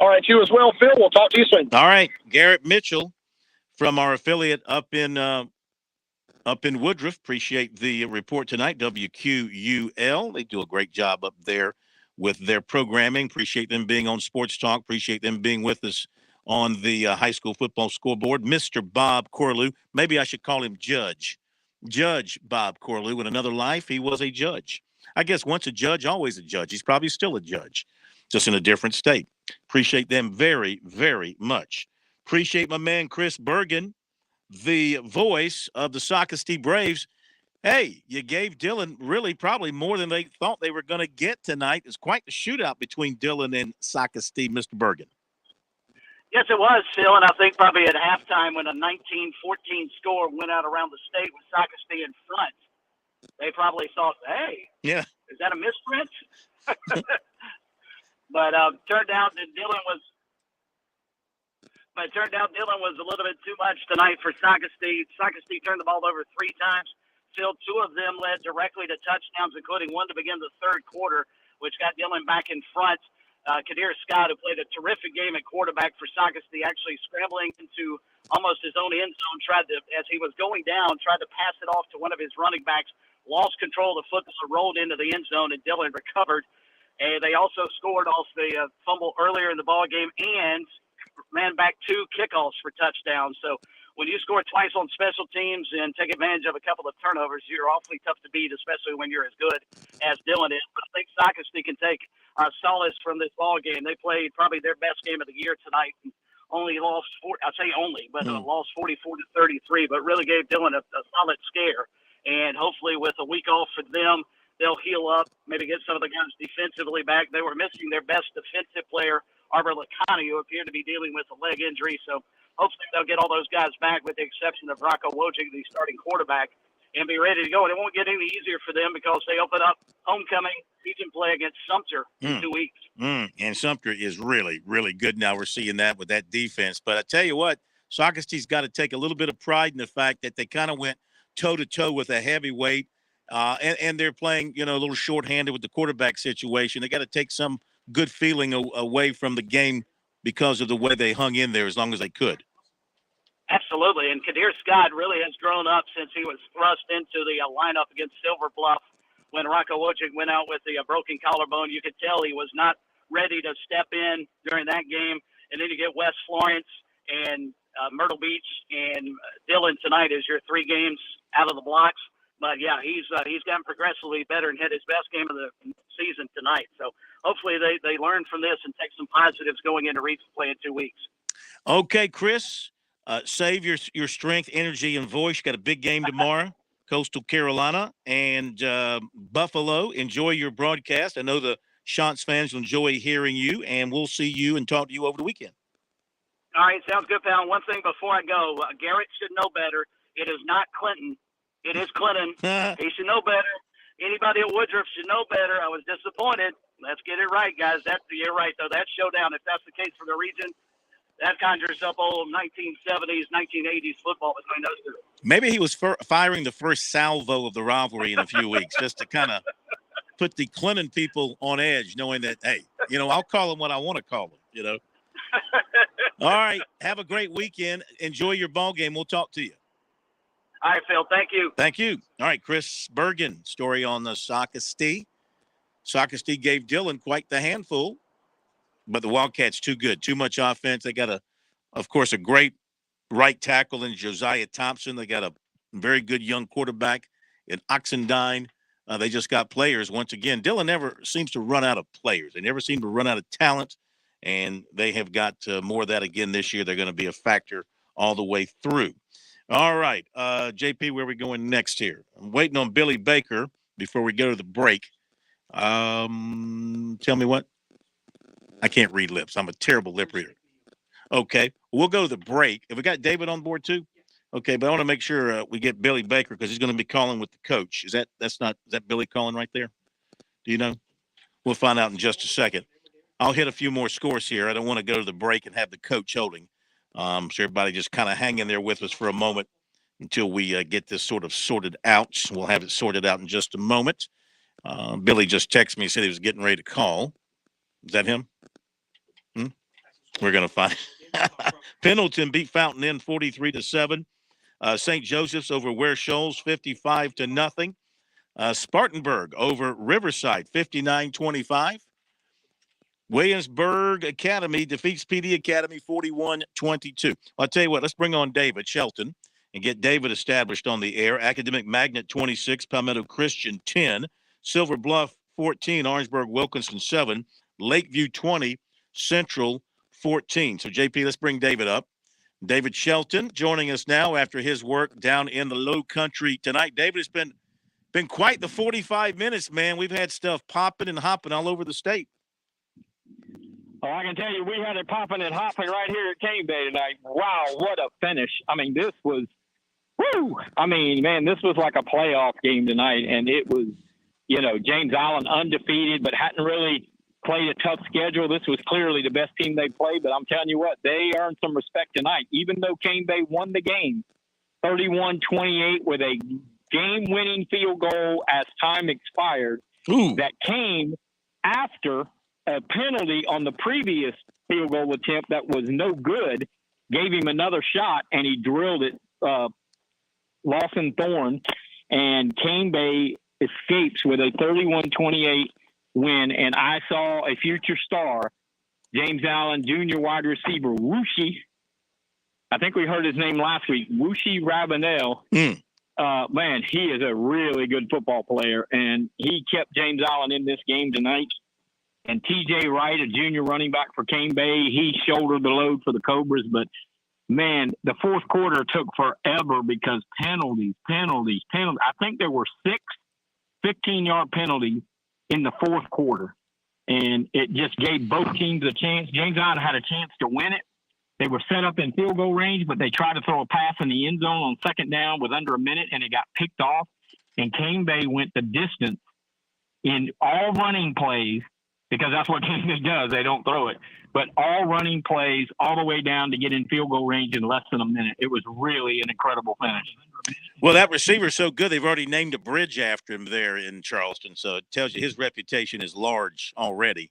S24: All right, you as well, Phil. We'll talk to you soon.
S10: All right, Garrett Mitchell from our affiliate up in Woodruff. Appreciate the report tonight. WQUL. They do a great job up there with their programming. Appreciate them being on Sports Talk. Appreciate them being with us on the high school football scoreboard. Mr. Bob Corlew. Maybe I should call him Judge. Judge Bob Corlew. In another life, he was a judge. I guess once a judge, always a judge. He's probably still a judge, just in a different state. Appreciate them very, very much. Appreciate my man Chris Bergen, the voice of the Socastee Braves. Hey, you gave Dillon really probably more than they thought they were going to get tonight. It's quite the shootout between Dillon and Socastee, Mr. Bergen.
S20: Yes, it was, Phil, and I think probably at halftime when a 19-14 score went out around the state with Socastee in front, they probably thought, hey,
S10: yeah,
S20: is that a misprint? But turned out Dillon was a little bit too much tonight for Socastee. Socastee turned the ball over 3 times. Phil, 2 of them led directly to touchdowns, including one to begin the third quarter, which got Dillon back in front. Kadir Scott, who played a terrific game at quarterback for Socastee, actually scrambling into almost his own end zone, as he was going down, tried to pass it off to one of his running backs, lost control of the football, rolled into the end zone, and Dillon recovered. And they also scored off the fumble earlier in the ball game and ran back 2 kickoffs for touchdowns. So when you score twice on special teams and take advantage of a couple of turnovers, you're awfully tough to beat, especially when you're as good as Dillon is. But I think Socastee can take solace from this ball game. They played probably their best game of the year tonight. Only lost lost 44-33, but really gave Dillon a solid scare. And hopefully with a week off for them, they'll heal up, maybe get some of the guys defensively back. They were missing their best defensive player, Arbor Lacani, who appeared to be dealing with a leg injury. So hopefully they'll get all those guys back with the exception of Rocco Wojcik, the starting quarterback, and be ready to go. And it won't get any easier for them because they open up homecoming season play against Sumter in 2 weeks.
S10: And Sumter is really, really good now. We're seeing that with that defense. But I tell you what, Socastee's got to take a little bit of pride in the fact that they kind of went toe-to-toe with a heavyweight. And they're playing, a little shorthanded with the quarterback situation. They got to take some good feeling away from the game because of the way they hung in there as long as they could.
S20: Absolutely. And Kadir Scott really has grown up since he was thrust into the lineup against Silver Bluff when Rocco Wojcik went out with the broken collarbone. You could tell he was not ready to step in during that game. And then you get Wes Florence and Myrtle Beach, and Dillon tonight is your 3 games out of the blocks. But yeah, he's gotten progressively better and had his best game of the season tonight. So hopefully they learn from this and take some positives going into region play in 2 weeks.
S10: Okay, Chris, save your strength, energy, and voice. You got a big game tomorrow, Coastal Carolina and Buffalo. Enjoy your broadcast. I know the Shants fans will enjoy hearing you, and we'll see you and talk to you over the weekend.
S20: All right, sounds good, pal. One thing before I go, Garrett should know better. It is not Clinton. It is Clinton. He should know better. Anybody at Woodruff should know better. I was disappointed. Let's get it right, guys. You're right, though. That's showdown. If that's the case for the region, that conjures up old 1970s, 1980s football between those two.
S10: Maybe he was firing the first salvo of the rivalry in a few weeks just to kind of put the Clinton people on edge, knowing that, hey, I'll call them what I want to call them, All right. Have a great weekend. Enjoy your ball game. We'll talk to you.
S20: All right, Phil. Thank you.
S10: Thank you. All right, Chris Bergen, story on the Socastee. Socastee gave Dillon quite the handful, but the Wildcats too good. Too much offense. They got, of course, a great right tackle in Josiah Thompson. They got a very good young quarterback in Oxendine. They just got players. Once again, Dillon never seems to run out of players. They never seem to run out of talent, and they have got more of that again this year. They're going to be a factor all the way through. All right, JP, where are we going next here? I'm waiting on Billy Baker before we go to the break. Tell me what? I can't read lips. I'm a terrible lip reader. Okay, we'll go to the break. Have we got David on board too? Okay, but I want to make sure we get Billy Baker because he's going to be calling with the coach. Is that Billy calling right there? Do you know? We'll find out in just a second. I'll hit a few more scores here. I don't want to go to the break and have the coach holding. So everybody just kind of hang in there with us for a moment until we get this sort of sorted out. We'll have it sorted out in just a moment. Billy just texted me, said he was getting ready to call. Is that him? We're going to find Pendleton beat Fountain Inn 43-7. St. Joseph's over Ware Shoals 55-0. Spartanburg over Riverside 59-25. Williamsburg Academy defeats PD Academy 41-22. I'll tell you what, let's bring on David Shelton and get David established on the air. Academic Magnet 26, Palmetto Christian 10, Silver Bluff 14, Orangeburg Wilkinson 7, Lakeview 20, Central 14. So, JP, let's bring David up. David Shelton joining us now after his work down in the Low Country tonight. David, it's been quite the 45 minutes, man. We've had stuff popping and hopping all over the state.
S3: Oh, I can tell you, we had it popping and hopping right here at Cane Bay tonight. Wow, what a finish. I mean, this was, woo! I mean, man, this was like a playoff game tonight, and it was, James Island undefeated, but hadn't really played a tough schedule. This was clearly the best team they played, but I'm telling you what, they earned some respect tonight, even though Cane Bay won the game 31-28 with a game-winning field goal as time expired. That came after a penalty on the previous field goal attempt that was no good, gave him another shot, and he drilled it, Lawson Thorne, and Cane Bay escapes with a 31-28 win. And I saw a future star, James Allen, junior wide receiver, Wooshie. I think we heard his name last week, Wooshie Rabanel. Man, he is a really good football player, and he kept James Allen in this game tonight. And T.J. Wright, a junior running back for Cane Bay, he shouldered the load for the Cobras. But, man, the fourth quarter took forever because penalties. I think there were 6 15-yard penalties in the fourth quarter. And it just gave both teams a chance. James Island had a chance to win it. They were set up in field goal range, but they tried to throw a pass in the end zone on second down with under a minute, and it got picked off. And Cane Bay went the distance in all running plays, because that's what Cane Bay does. They don't throw it. But all running plays all the way down to get in field goal range in less than a minute. It was really an incredible finish.
S10: Well, that receiver's so good, they've already named a bridge after him there in Charleston. So it tells you his reputation is large already.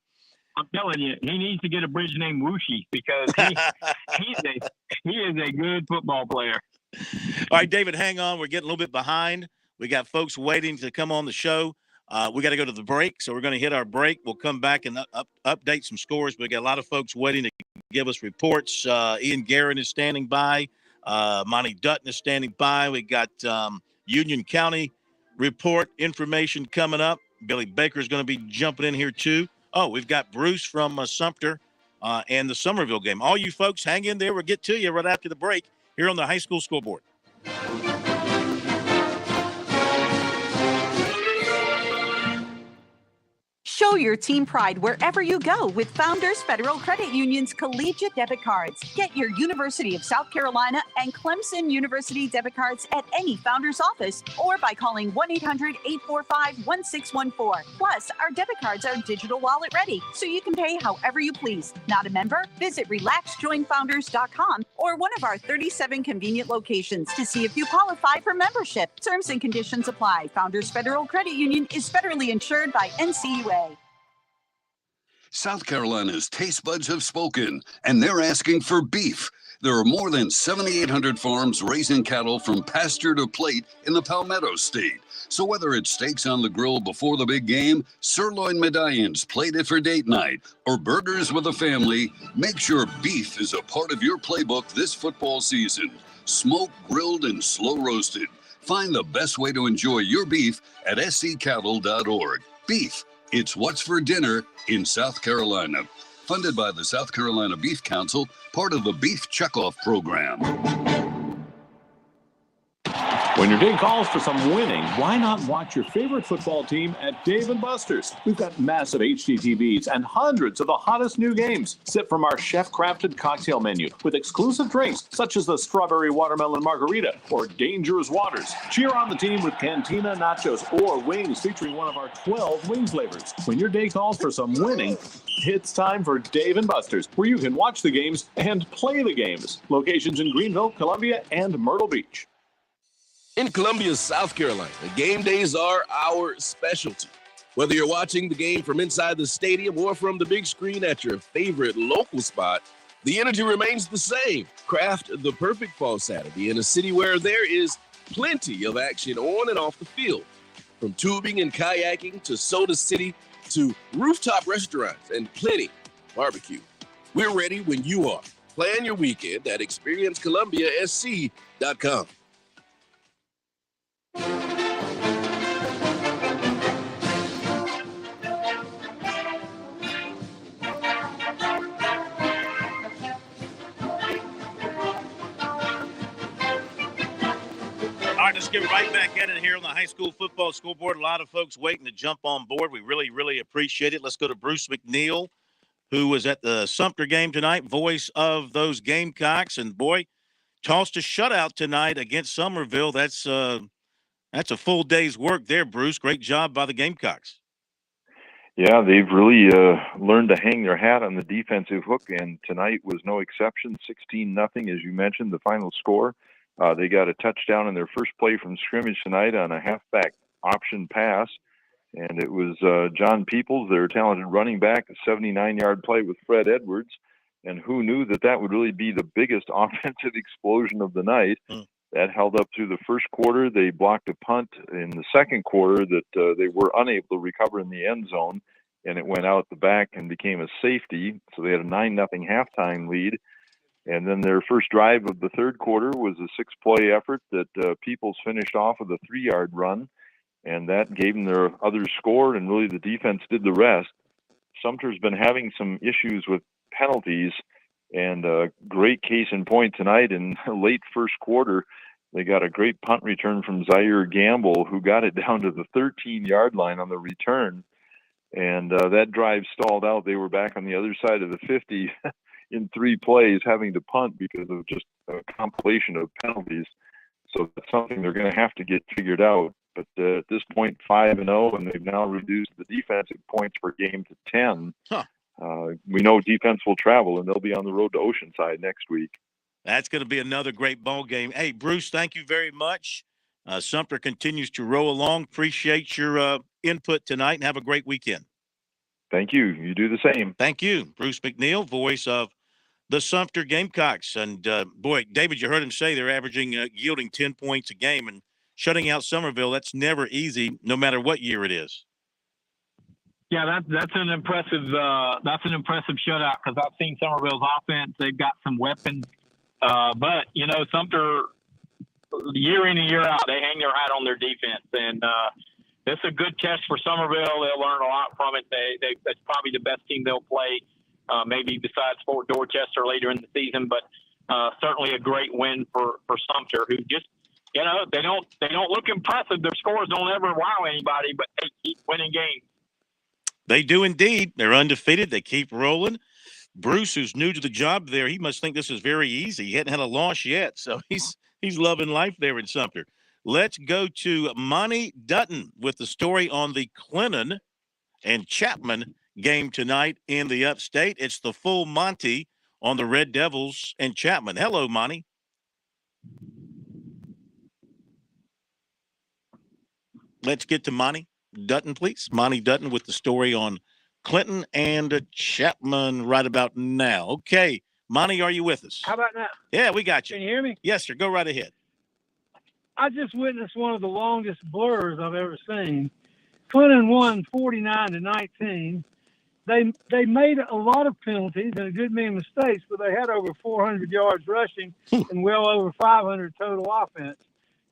S3: I'm telling you, he needs to get a bridge named Wooshie because he is a good football player.
S10: All right, David, hang on. We're getting a little bit behind. We got folks waiting to come on the show. We got to go to the break, so we're going to hit our break. We'll come back and update some scores. We got a lot of folks waiting to give us reports. Ian Guerin is standing by. Monty Dutton is standing by. We got Union County report information coming up. Billy Baker is going to be jumping in here too. Oh, we've got Bruce from Sumter and the Somerville game. All you folks, hang in there. We'll get to you right after the break here on the High School Scoreboard.
S4: Show your team pride wherever you go with Founders Federal Credit Union's collegiate debit cards. Get your University of South Carolina and Clemson University debit cards at any Founders office or by calling 1-800-845-1614. Plus, our debit cards are digital wallet ready, so you can pay however you please. Not a member? Visit relaxjoinfounders.com or one of our 37 convenient locations to see if you qualify for membership. Terms and conditions apply. Founders Federal Credit Union is federally insured by NCUA.
S9: South Carolina's taste buds have spoken, and they're asking for beef. There are more than 7,800 farms raising cattle from pasture to plate in the Palmetto State. So whether it's steaks on the grill before the big game, sirloin medallions plated for date night, or burgers with a family, make sure beef is a part of your playbook this football season. Smoked, grilled, and slow roasted. Find the best way to enjoy your beef at scattle.org. Beef. It's what's for dinner in South Carolina. Funded by the South Carolina Beef Council, part of the Beef Checkoff program.
S13: When your day calls for some winning, why not watch your favorite football team at Dave & Buster's? We've got massive HD TVs and hundreds of the hottest new games. Sip from our chef-crafted cocktail menu with exclusive drinks such as the Strawberry Watermelon Margarita or Dangerous Waters. Cheer on the team with Cantina Nachos or wings featuring one of our 12 wing flavors. When your day calls for some winning, it's time for Dave & Buster's, where you can watch the games and play the games. Locations in Greenville, Columbia, and Myrtle Beach.
S5: In Columbia, South Carolina, game days are our specialty. Whether you're watching the game from inside the stadium or from the big screen at your favorite local spot, the energy remains the same. Craft the perfect fall Saturday in a city where there is plenty of action on and off the field. From tubing and kayaking to Soda City to rooftop restaurants and plenty barbecue. We're ready when you are. Plan your weekend at experiencecolumbiasc.com.
S10: All right, let's get right back at it here on the High School Football Scoreboard. A lot of folks waiting to jump on board. We really, really appreciate it. Let's go to Bruce McNeil, who was at the Sumter game tonight, voice of those Gamecocks. And, boy, tossed a shutout tonight against Somerville. That's a full day's work there, Bruce. Great job by the Gamecocks.
S6: Yeah, they've really learned to hang their hat on the defensive hook, and tonight was no exception. 16-0, as you mentioned, the final score. They got a touchdown in their first play from scrimmage tonight on a halfback option pass, and it was John Peoples, their talented running back, a 79-yard play with Fred Edwards. And who knew that that would really be the biggest offensive explosion of the night? That held up through the first quarter. They blocked a punt in the second quarter that they were unable to recover in the end zone, and it went out the back and became a safety. So they had a 9-0 halftime lead. And then their first drive of the third quarter was a 6-play effort that Peoples finished off with a 3-yard run, and that gave them their other score, and really the defense did the rest. Sumter's been having some issues with penalties, and a great case in point tonight in late first quarter. They got a great punt return from Zaire Gamble, who got it down to the 13-yard line on the return, and that drive stalled out. They were back on the other side of the 50 in 3 plays, having to punt because of just a compilation of penalties. So that's something they're going to have to get figured out. But at this point, 5-0, and they've now reduced the defensive points per game to 10. We know defense will travel, and they'll be on the road to Oceanside next week.
S10: That's going to be another great ball game. Hey, Bruce, thank you very much. Sumter continues to roll along. Appreciate your input tonight, and have a great weekend.
S6: Thank you. You do the same.
S10: Thank you. Bruce McNeil, voice of the Sumter Gamecocks. And, boy, David, you heard him say they're averaging, yielding 10 points a game. And shutting out Somerville, that's never easy, no matter what year it is.
S3: Yeah, that's an impressive shutout because I've seen Somerville's offense. They've got some weapons, but Sumter, year in and year out, they hang their hat on their defense, and it's a good test for Somerville. They'll learn a lot from it. That's probably the best team they'll play, maybe besides Fort Dorchester later in the season, but certainly a great win for Sumter, who just they don't look impressive. Their scores don't ever wow anybody, but they keep winning games.
S10: They do indeed. They're undefeated. They keep rolling. Bruce, who's new to the job there, he must think this is very easy. He hadn't had a loss yet, so he's loving life there in Sumter. Let's go to Monty Dutton with the story on the Clinton and Chapman game tonight in the Upstate. It's the full Monty on the Red Devils and Chapman. Hello, Monty. Let's get to Monty Dutton, please. Monty Dutton with the story on Clinton and Chapman right about now. Okay, Monty, are you with us?
S7: How about now?
S10: Yeah, we got you.
S7: Can you hear me?
S10: Yes, sir. Go right ahead.
S7: I just witnessed one of the longest blurs I've ever seen. Clinton won 49-19. They made a lot of penalties and a good many mistakes, but they had over 400 yards rushing and well over 500 total offense.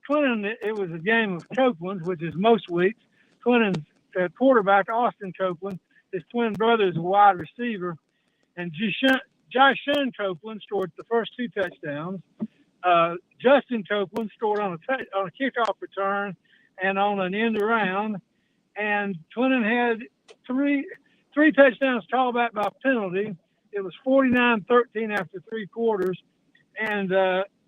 S7: Clinton, it was a game of Copeland's, which is most weeks. Clinton's quarterback, Austin Copeland, his twin brother is a wide receiver, and Josh Copeland scored the first two touchdowns. Justin Copeland scored on a kickoff return and on an end around, and Clinton had three touchdowns called back by penalty. It was 49-13 after three quarters, and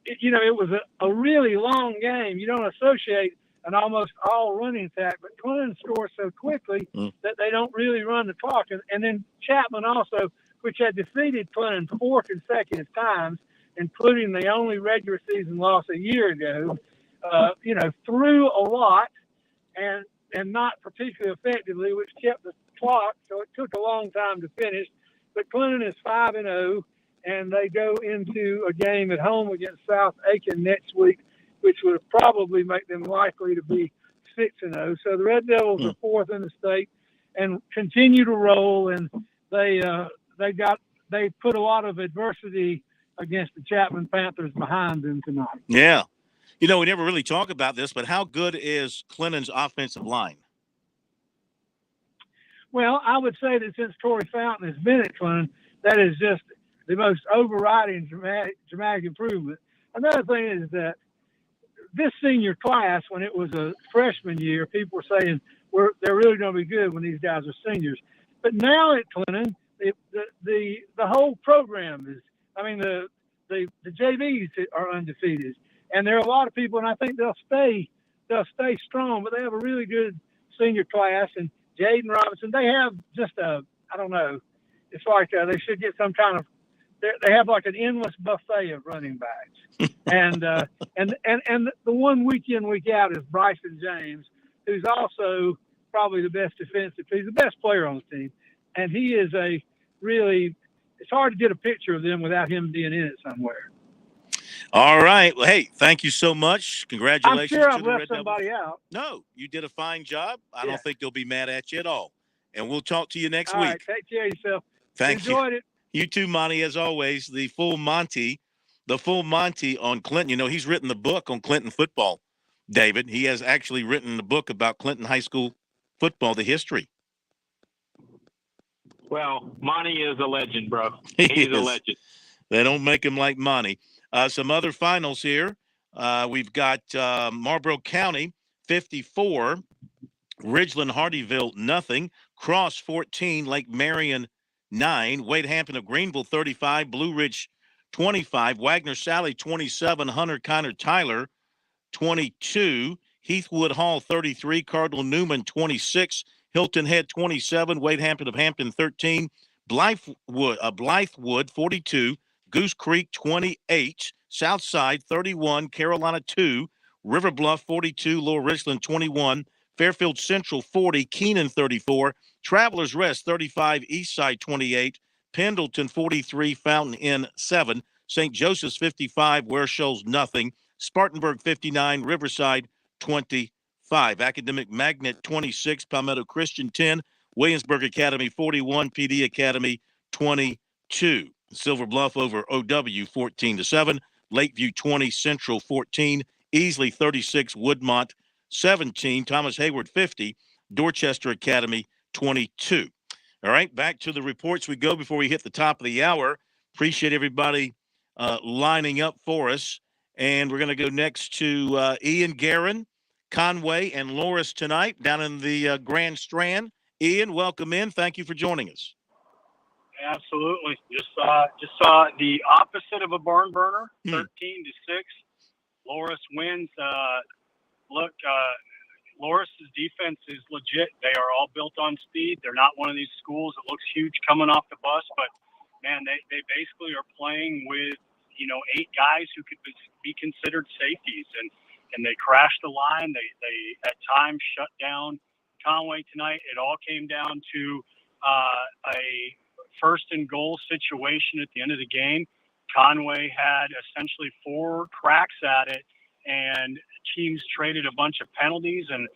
S7: it was a really long game. You don't associate an almost all running attack, but Clinton scores so quickly that they don't really run the clock. And then Chapman also, which had defeated Clinton 4 consecutive times, including the only regular season loss a year ago, threw a lot and not particularly effectively, which kept the clock. So it took a long time to finish. But Clinton is 5-0, and they go into a game at home against South Aiken next week, which would probably make them likely to be 6-0. So the Red Devils are fourth in the state and continue to roll, and they put a lot of adversity against the Chapman Panthers behind them tonight.
S10: Yeah. We never really talk about this, but how good is Clinton's offensive line?
S7: Well, I would say that since Torrey Fountain has been at Clinton, that is just the most overriding dramatic improvement. Another thing is that this senior class, when it was a freshman year, people were saying they're really going to be good when these guys are seniors. But now at Clinton, the whole program is. I mean, the JVs are undefeated, and there are a lot of people, and I think they'll stay strong. But they have a really good senior class, and Jaden Robinson. They have just I don't know. It's like they should get some kind of. They have like an endless buffet of running backs, and the one week in, week out is Bryson James, who's also probably the best defensive. He's the best player on the team, and he is a really. It's hard to get a picture of them without him being in it somewhere.
S10: All right. Well, hey, thank you so much. Congratulations.
S7: I'm sure
S10: to
S7: I've
S10: the
S7: left
S10: Red
S7: somebody
S10: Devils.
S7: out.
S10: No, you did a fine job. I
S7: Yeah.
S10: don't think they'll be mad at you at all. And we'll talk to you next
S7: All
S10: week.
S7: right, take care of yourself.
S10: Thank you.
S7: Enjoyed it.
S10: You too, Monty, as always. The full Monty on Clinton. He's written the book on Clinton football, David. He has actually written the book about Clinton High School football, the history.
S3: Well, Monty is a legend, bro.
S10: He
S3: He's a
S10: is.
S3: legend.
S10: They don't make him like Monty. Some other finals here. We've got Marlboro County 54, Ridgeland Hardyville nothing, Cross 14, Lake Marion 9, Wade Hampton of Greenville 35, Blue Ridge 25, Wagner Sally 27, Hunter Connor Tyler 22, Heathwood Hall 33, Cardinal Newman 26, Hilton Head 27, Wade Hampton of Hampton 13, Blythewood 42, Goose Creek 28, Southside 31, Carolina 2, River Bluff 42, Lower Richland 21, Fairfield Central 40, Keenan 34, Travelers Rest 35, Eastside 28, Pendleton 43, Fountain Inn 7, St. Joseph's 55, Ware Shoals nothing, Spartanburg 59, Riverside 25, Academic Magnet 26, Palmetto Christian 10, Williamsburg Academy 41, PD Academy 22. Silver Bluff over OW 14-7. Lakeview 20, Central 14. Easley 36, Woodmont 17. Thomas Hayward 50. Dorchester Academy 22. All right, back to the reports we go before we hit the top of the hour. Appreciate everybody lining up for us. And we're going to go next to Ian Guerin, Conway, and Loris tonight down in the Grand Strand. Ian, welcome in. Thank you for joining us.
S8: Absolutely. Just saw the opposite of a barn burner, 13-6. Loris wins. Loris's defense is legit. They are all built on speed. They're not one of these schools that looks huge coming off the bus, but man, they basically are playing with 8 guys who could be considered safeties, and they crashed the line. They at times shut down Conway tonight. It all came down to a first and goal situation at the end of the game. Conway had essentially 4 cracks at it, and teams traded a bunch of penalties and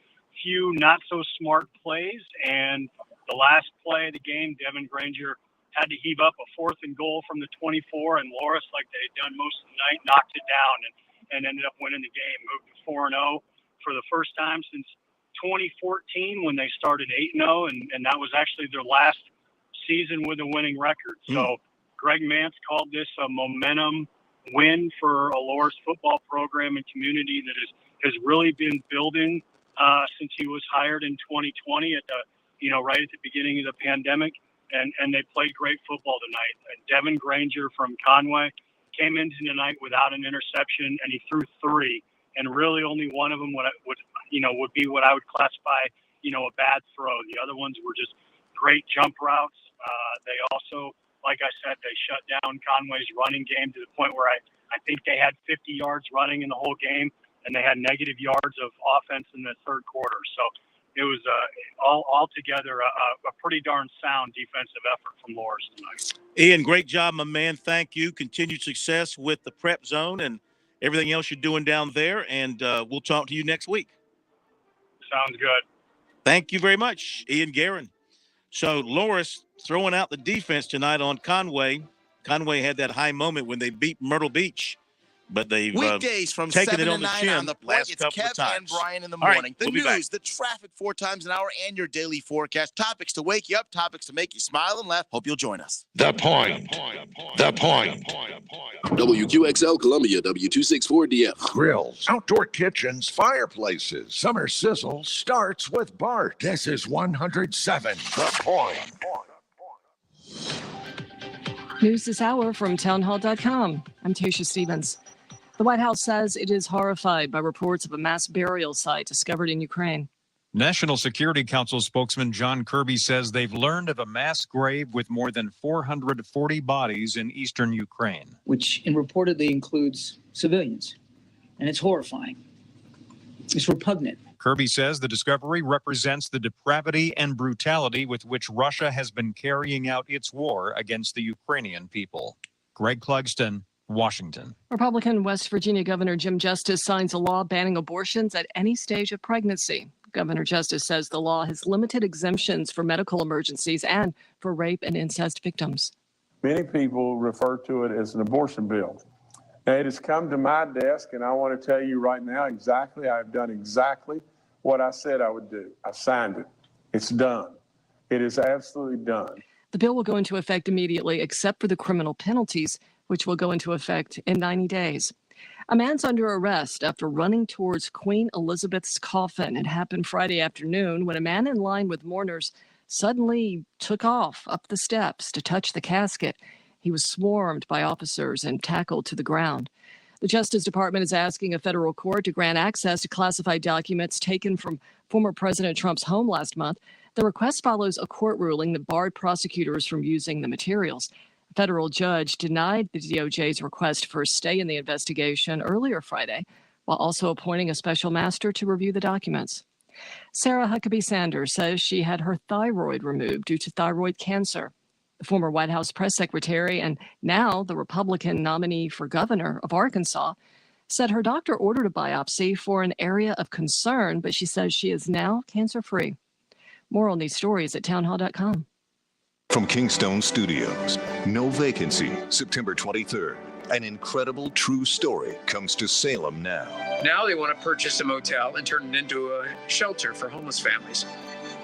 S8: few not so smart plays. And the last play of the game, Devin Granger had to heave up a 4th and goal from the 24, and Loris, like they had done most of the night, knocked it down and ended up winning the game, moved to 4-0 for the first time since 2014 when they started 8-0, and that was actually their last season with a winning record. So Greg Mance called this a momentum win for a Loris football program and community that has really been building since he was hired in 2020 at the right at the beginning of the pandemic, and they played great football tonight. And Devin Granger from Conway came into tonight without an interception, and he threw 3, and really only one of them would be what I would classify a bad throw. The other ones were just great jump routes. They also, like I said, they shut down Conway's running game to the point where I think they had 50 yards running in the whole game, and they had negative yards of offense in the third quarter. So it was altogether a pretty darn sound defensive effort from Loris tonight.
S10: Ian, great job, my man. Thank you. Continued success with the prep zone and everything else you're doing down there, and we'll talk to you next week.
S8: Sounds good.
S10: Thank you very much, Ian Guerin. So Loris throwing out the defense tonight on Conway. Conway had that high moment when they beat Myrtle Beach, but they've
S21: weekdays from
S10: taken
S21: 7
S10: it
S21: to
S10: on the
S21: 9
S10: chin
S21: on the point.
S10: last
S21: It's
S10: couple of
S21: Kev
S10: times.
S21: and Brian in the
S10: All right,
S21: morning. The
S10: we'll be back.
S21: news, the traffic 4 times an hour, and your daily forecast. Topics to wake you up, topics to make you smile and laugh. Hope you'll join us.
S5: The Point. The Point. WQXL Columbia, W264DF.
S11: Grills, outdoor kitchens, fireplaces. Summer sizzle starts with Bart. This is 107. The Point.
S22: News this hour from townhall.com. I'm Tasha Stevens. The White House says it is horrified by reports of a mass burial site discovered in Ukraine.
S12: National Security Council spokesman John Kirby says they've learned of a mass grave with more than 440 bodies in eastern Ukraine.
S14: Which reportedly includes civilians. And it's horrifying. It's repugnant.
S12: Kirby says the discovery represents the depravity and brutality with which Russia has been carrying out its war against the Ukrainian people. Greg Clugston, Washington.
S22: Republican West Virginia Governor Jim Justice signs a law banning abortions at any stage of pregnancy. Governor Justice says the law has limited exemptions for medical emergencies and for rape and incest victims.
S25: Many people refer to it as an abortion bill. Now, it has come to my desk, and I want to tell you right now I've done exactly what I said I would do. I signed it. It's done. It is absolutely done.
S22: The bill will go into effect immediately, except for the criminal penalties, which will go into effect in 90 days. A man's under arrest after running towards Queen Elizabeth's coffin. It happened Friday afternoon when a man in line with mourners suddenly took off up the steps to touch the casket. He was swarmed by officers and tackled to the ground. The Justice Department is asking a federal court to grant access to classified documents taken from former President Trump's home last month. The request follows a court ruling that barred prosecutors from using the materials. A federal judge denied the DOJ's request for a stay in the investigation earlier Friday, while also appointing a special master to review the documents. Sarah Huckabee Sanders says she had her thyroid removed due to thyroid cancer. The former White House press secretary and now the Republican nominee for governor of Arkansas said her doctor ordered a biopsy for an area of concern, but she says she is now cancer-free. More on these stories at townhall.com.
S15: From Kingstone Studios, No Vacancy, September 23rd. An incredible true story comes to Salem now.
S16: Now they want to purchase a motel and turn it into a shelter for homeless families.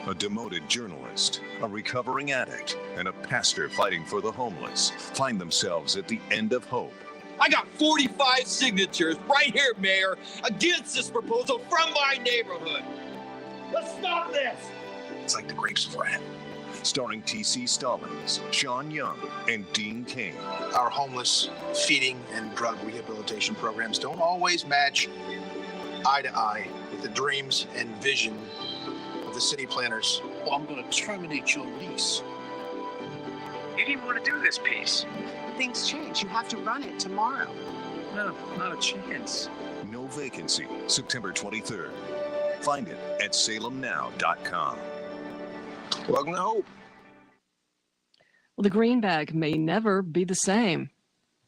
S15: A demoted journalist, a recovering addict, and a pastor fighting for the homeless find themselves at the end of hope.
S17: I got 45 signatures right here, Mayor, against this proposal from my neighborhood. Let's stop this.
S15: It's like the grapes of wrath. Starring T.C. Stallings, Sean Young, and Dean King.
S18: Our homeless feeding and drug rehabilitation programs don't always match eye to eye with the dreams and vision of the city planners. Well, I'm going to terminate your lease.
S16: You didn't want to do this piece.
S19: Things change. You have to run it tomorrow.
S16: No, not a chance.
S15: No Vacancy, September 23rd. Find it at salemnow.com.
S18: Welcome to hope.
S22: Well, the greenback may never be the same.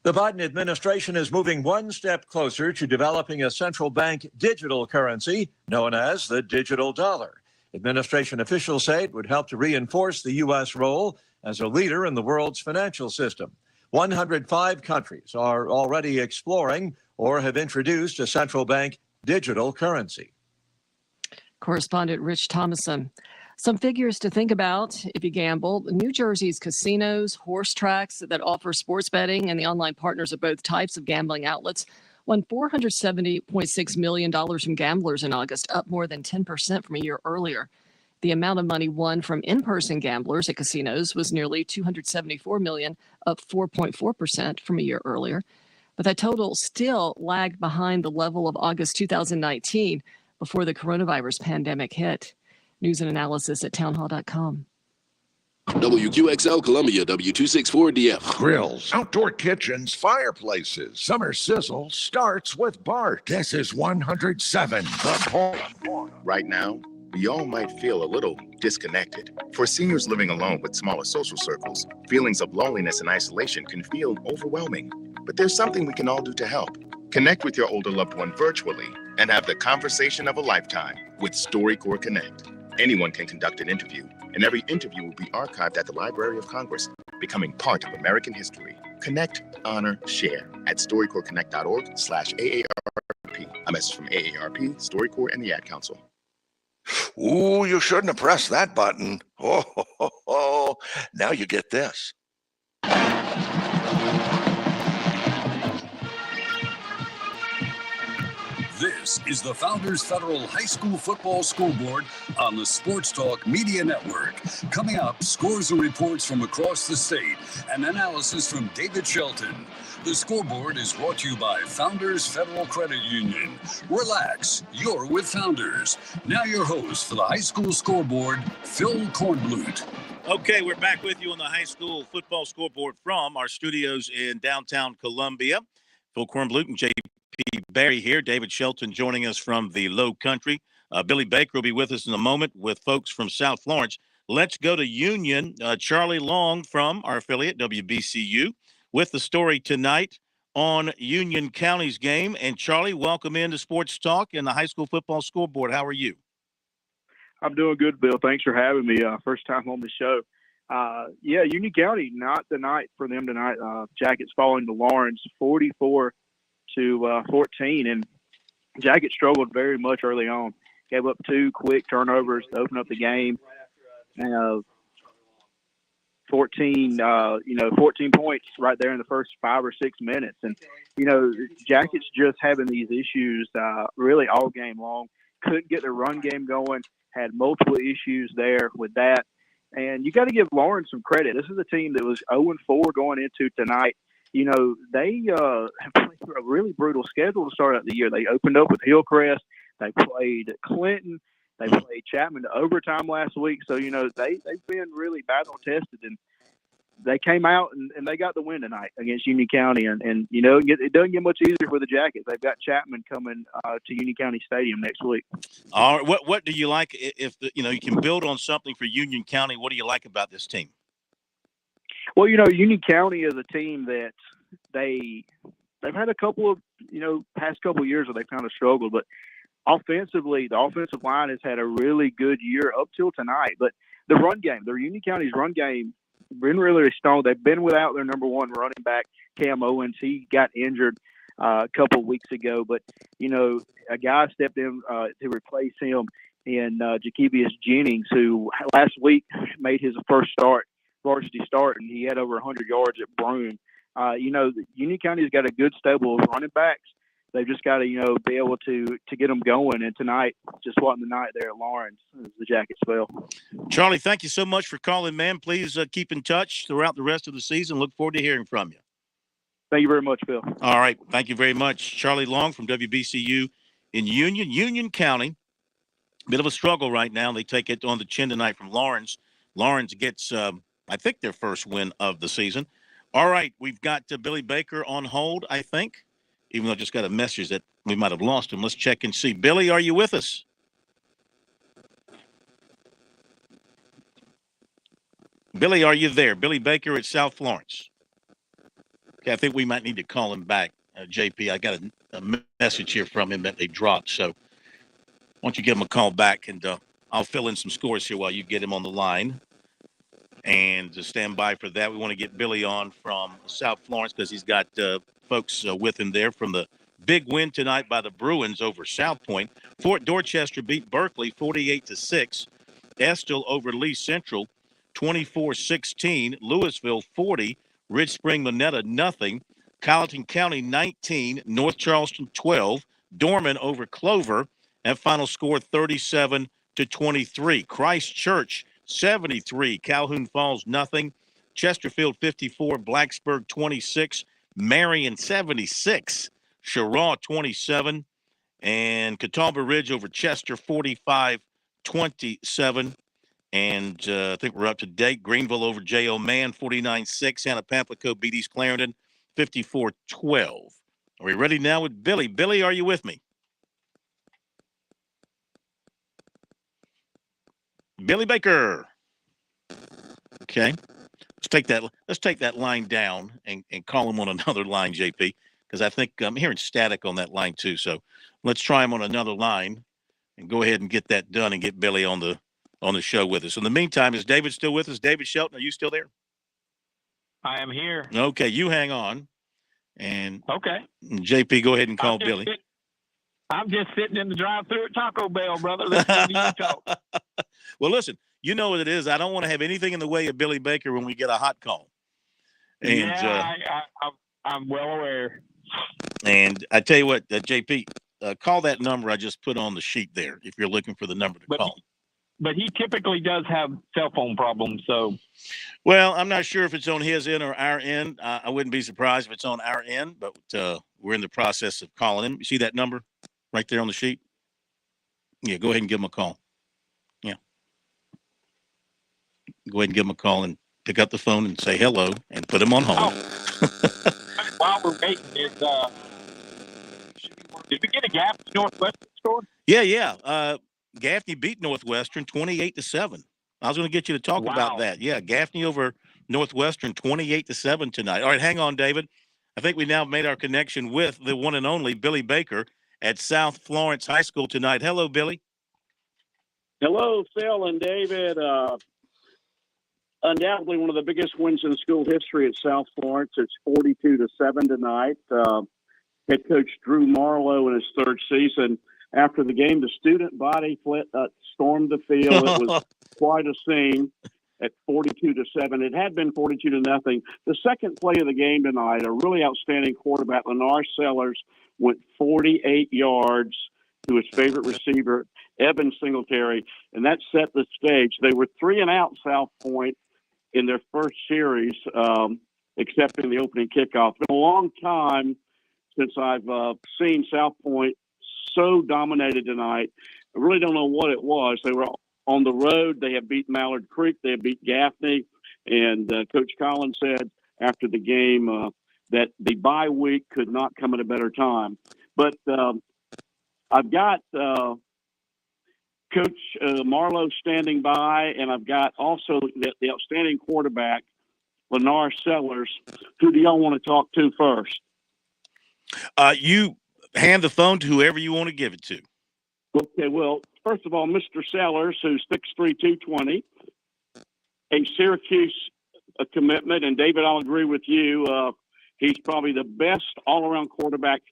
S26: The Biden administration is moving one step closer to developing a central bank digital currency known as the digital dollar. Administration officials say it would help to reinforce the U.S. role as a leader in the world's financial system. 105 countries are already exploring or have introduced a central bank digital currency.
S22: Correspondent Rich Thomason. Some figures to think about if you gamble. New Jersey's casinos, horse tracks that offer sports betting, and the online partners of both types of gambling outlets won $470.6 million from gamblers in August, up more than 10% from a year earlier. The amount of money won from in-person gamblers at casinos was nearly $274 million, up 4.4% from a year earlier. But that total still lagged behind the level of August 2019 before the coronavirus pandemic hit. News and analysis at townhall.com.
S5: WQXL Columbia, W264DF.
S11: Grills, outdoor kitchens, fireplaces. Summer sizzle starts with Bart. This is 107. The Point.
S27: Right now, we all might feel a little disconnected. For seniors living alone with smaller social circles, feelings of loneliness and isolation can feel overwhelming. But there's something we can all do to help. Connect with your older loved one virtually and have the conversation of a lifetime with StoryCorps Connect. Anyone can conduct an interview, and every interview will be archived at the Library of Congress, becoming part of American history. Connect, honor, share at StoryCorpsConnect.org/AARP. A message from AARP, StoryCorps, and the Ad Council.
S11: Ooh, you shouldn't have pressed that button. Oh, now you get this.
S9: This is the Founders Federal High School Football Scoreboard on the Sports Talk Media Network. Coming up, scores and reports from across the state and analysis from David Shelton. The Scoreboard is brought to you by Founders Federal Credit Union. Relax, you're with Founders. Now your host for the High School Scoreboard, Phil Kornblut.
S10: Okay, we're back with you on the High School Football Scoreboard from our studios in downtown Columbia. Phil Kornblut and J.P. Barry here. David Shelton joining us from the Low Country. Billy Baker will be with us in a moment with folks from South Florence. Let's go to Union. Charlie Long from our affiliate, WBCU, with the story tonight on Union County's game. And Charlie, welcome into Sports Talk and the High School Football Scoreboard. How are you?
S28: I'm doing good, Bill. Thanks for having me. First time on the show. Union County, not the night for them tonight. Jackets falling to Lawrence, 44-14, and Jackets struggled very much early on. Gave up 2 quick turnovers to open up the game. 14 points right there in the first 5 or 6 minutes. And, Jackets just having these issues really all game long. Couldn't get the run game going, had multiple issues there with that. And you got to give Lawrence some credit. This is a team that was 0-4 going into tonight. They have played a really brutal schedule to start out the year. They opened up with Hillcrest. They played Clinton. They played Chapman to overtime last week. So, they've been really battle tested. And they came out and they got the win tonight against Union County. And it doesn't get much easier for the Jackets. They've got Chapman coming to Union County Stadium next week.
S10: All right. What do you like if you can build on something for Union County? What do you like about this team?
S28: Well, Union County is a team that they've had a couple of, past couple of years where they've kind of struggled, but offensively, the offensive line has had a really good year up till tonight. But the run game, the Union County's run game, been really strong. They've been without their number one running back, Cam Owens. He got injured a couple of weeks ago, but a guy stepped in to replace him in Jakevius Jennings, who last week made his first varsity start, and he had over 100 yards at Broome. Union County's got a good stable of running backs. They've just got to, be able to get them going. And tonight, just wasn't the night there at Lawrence as the Jackets fell.
S10: Charlie, thank you so much for calling, man. Please keep in touch throughout the rest of the season. Look forward to hearing from you.
S28: Thank you very much, Phil.
S10: All right. Thank you very much. Charlie Long from WBCU in Union County. Bit of a struggle right now. They take it on the chin tonight from Lawrence. Lawrence gets, I think, their first win of the season. All right. We've got Billy Baker on hold, I think. Even though I just got a message that we might have lost him. Let's check and see. Billy, are you with us? Billy, are you there? Billy Baker at South Florence. Okay, I think we might need to call him back. JP, I got a message here from him that they dropped. So why don't you give him a call back, and I'll fill in some scores here while you get him on the line. And to stand by for that, we want to get Billy on from South Florence because he's got folks with him there from the big win tonight by the Bruins over South Point. Fort Dorchester beat Berkeley 48-6. Estill over Lee Central 24-16. Louisville 40. Ridge Spring Monetta nothing. Colleton County 19. North Charleston 12. Dorman over Clover. That final score 37-23. Christ Church 73. Calhoun Falls nothing. Chesterfield 54. Blacksburg 26. Marion 76, Cheraw 27, and Catawba Ridge over Chester 45-27. And I think we're up to date. Greenville over J.O. Mann 49-6. Santa Pamplico beat East Clarendon 54-12. Are we ready now with Billy? Billy, are you with me? Billy Baker. Okay. Let's take that line down and call him on another line, JP, because I think I'm hearing static on that line too. So let's try him on another line and go ahead and get that done and get Billy on the show with us. In the meantime, is David still with us? David Shelton, are you still there?
S3: I am here.
S10: Okay, you hang on. And
S3: okay,
S10: JP, go ahead and call Billy.
S3: I'm just sitting in the drive-thru at Taco Bell, brother. Listening to you talk.
S10: Well, listen. You know what it is. I don't want to have anything in the way of Billy Baker when we get a hot call. And,
S3: yeah, I'm well aware.
S10: And I tell you what, JP, call that number I just put on the sheet there if you're looking for the number to call.
S3: But he typically does have cell phone problems. So,
S10: well, I'm not sure if it's on his end or our end. I wouldn't be surprised if it's on our end, but we're in the process of calling him. You see that number right there on the sheet? Yeah, go ahead and give him a call. Go ahead and give him a call and pick up the phone and say hello and put him on hold.
S3: While we're waiting, did we get a Gaffney Northwestern score?
S10: Yeah. Gaffney beat Northwestern 28-7. I was going to get you to talk about that. Yeah, Gaffney over Northwestern 28-7 tonight. All right, hang on, David. I think we now made our connection with the one and only Billy Baker at South Florence High School tonight. Hello, Billy.
S1: Hello, Phil and David. Undoubtedly one of the biggest wins in school history at South Florence. It's 42-7 tonight. Head coach Drew Marlowe in his third season. After the game, the student body stormed the field. It was quite a scene at 42-7. It had been 42-0. The second play of the game tonight, a really outstanding quarterback, Lennar Sellers, went 48 yards to his favorite receiver, Evan Singletary, and that set the stage. They were 3-and-out South Point in their first series, except in the opening kickoff. It's been a long time since I've seen South Point so dominated tonight. I really don't know what it was. They were on the road. They had beat Mallard Creek. They had beat Gaffney. And Coach Collins said after the game that the bye week could not come at a better time. But I've got Coach Marlowe standing by, and I've got also the outstanding quarterback, Lennar Sellers. Who do y'all want to talk to first?
S10: You hand the phone to whoever you want to give it to.
S1: Okay, well, first of all, Mr. Sellers, who's 6'3", 220, a Syracuse commitment, and David, I'll agree with you. He's probably the best all-around quarterback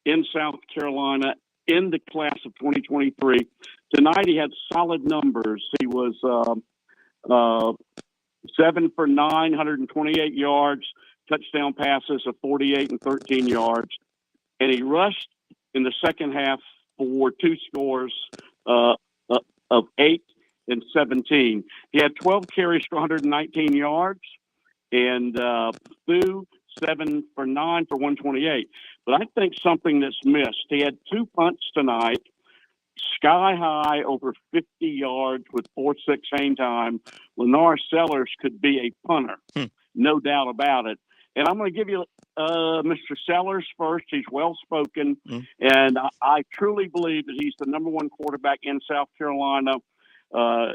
S1: in South Carolina in the class of 2023. Tonight, he had solid numbers. He was 7 for 9, 128 yards, touchdown passes of 48 and 13 yards, and he rushed in the second half for 2 scores of 8 and 17. He had 12 carries for 119 yards and threw 7 for 9 for 128. But I think something that's missed. He had 2 punts tonight, sky high over 50 yards with 4.6 hang time. Lennar Sellers could be a punter, no doubt about it. And I'm going to give you Mr. Sellers first. He's well-spoken, and I truly believe that he's the number 1 quarterback in South Carolina.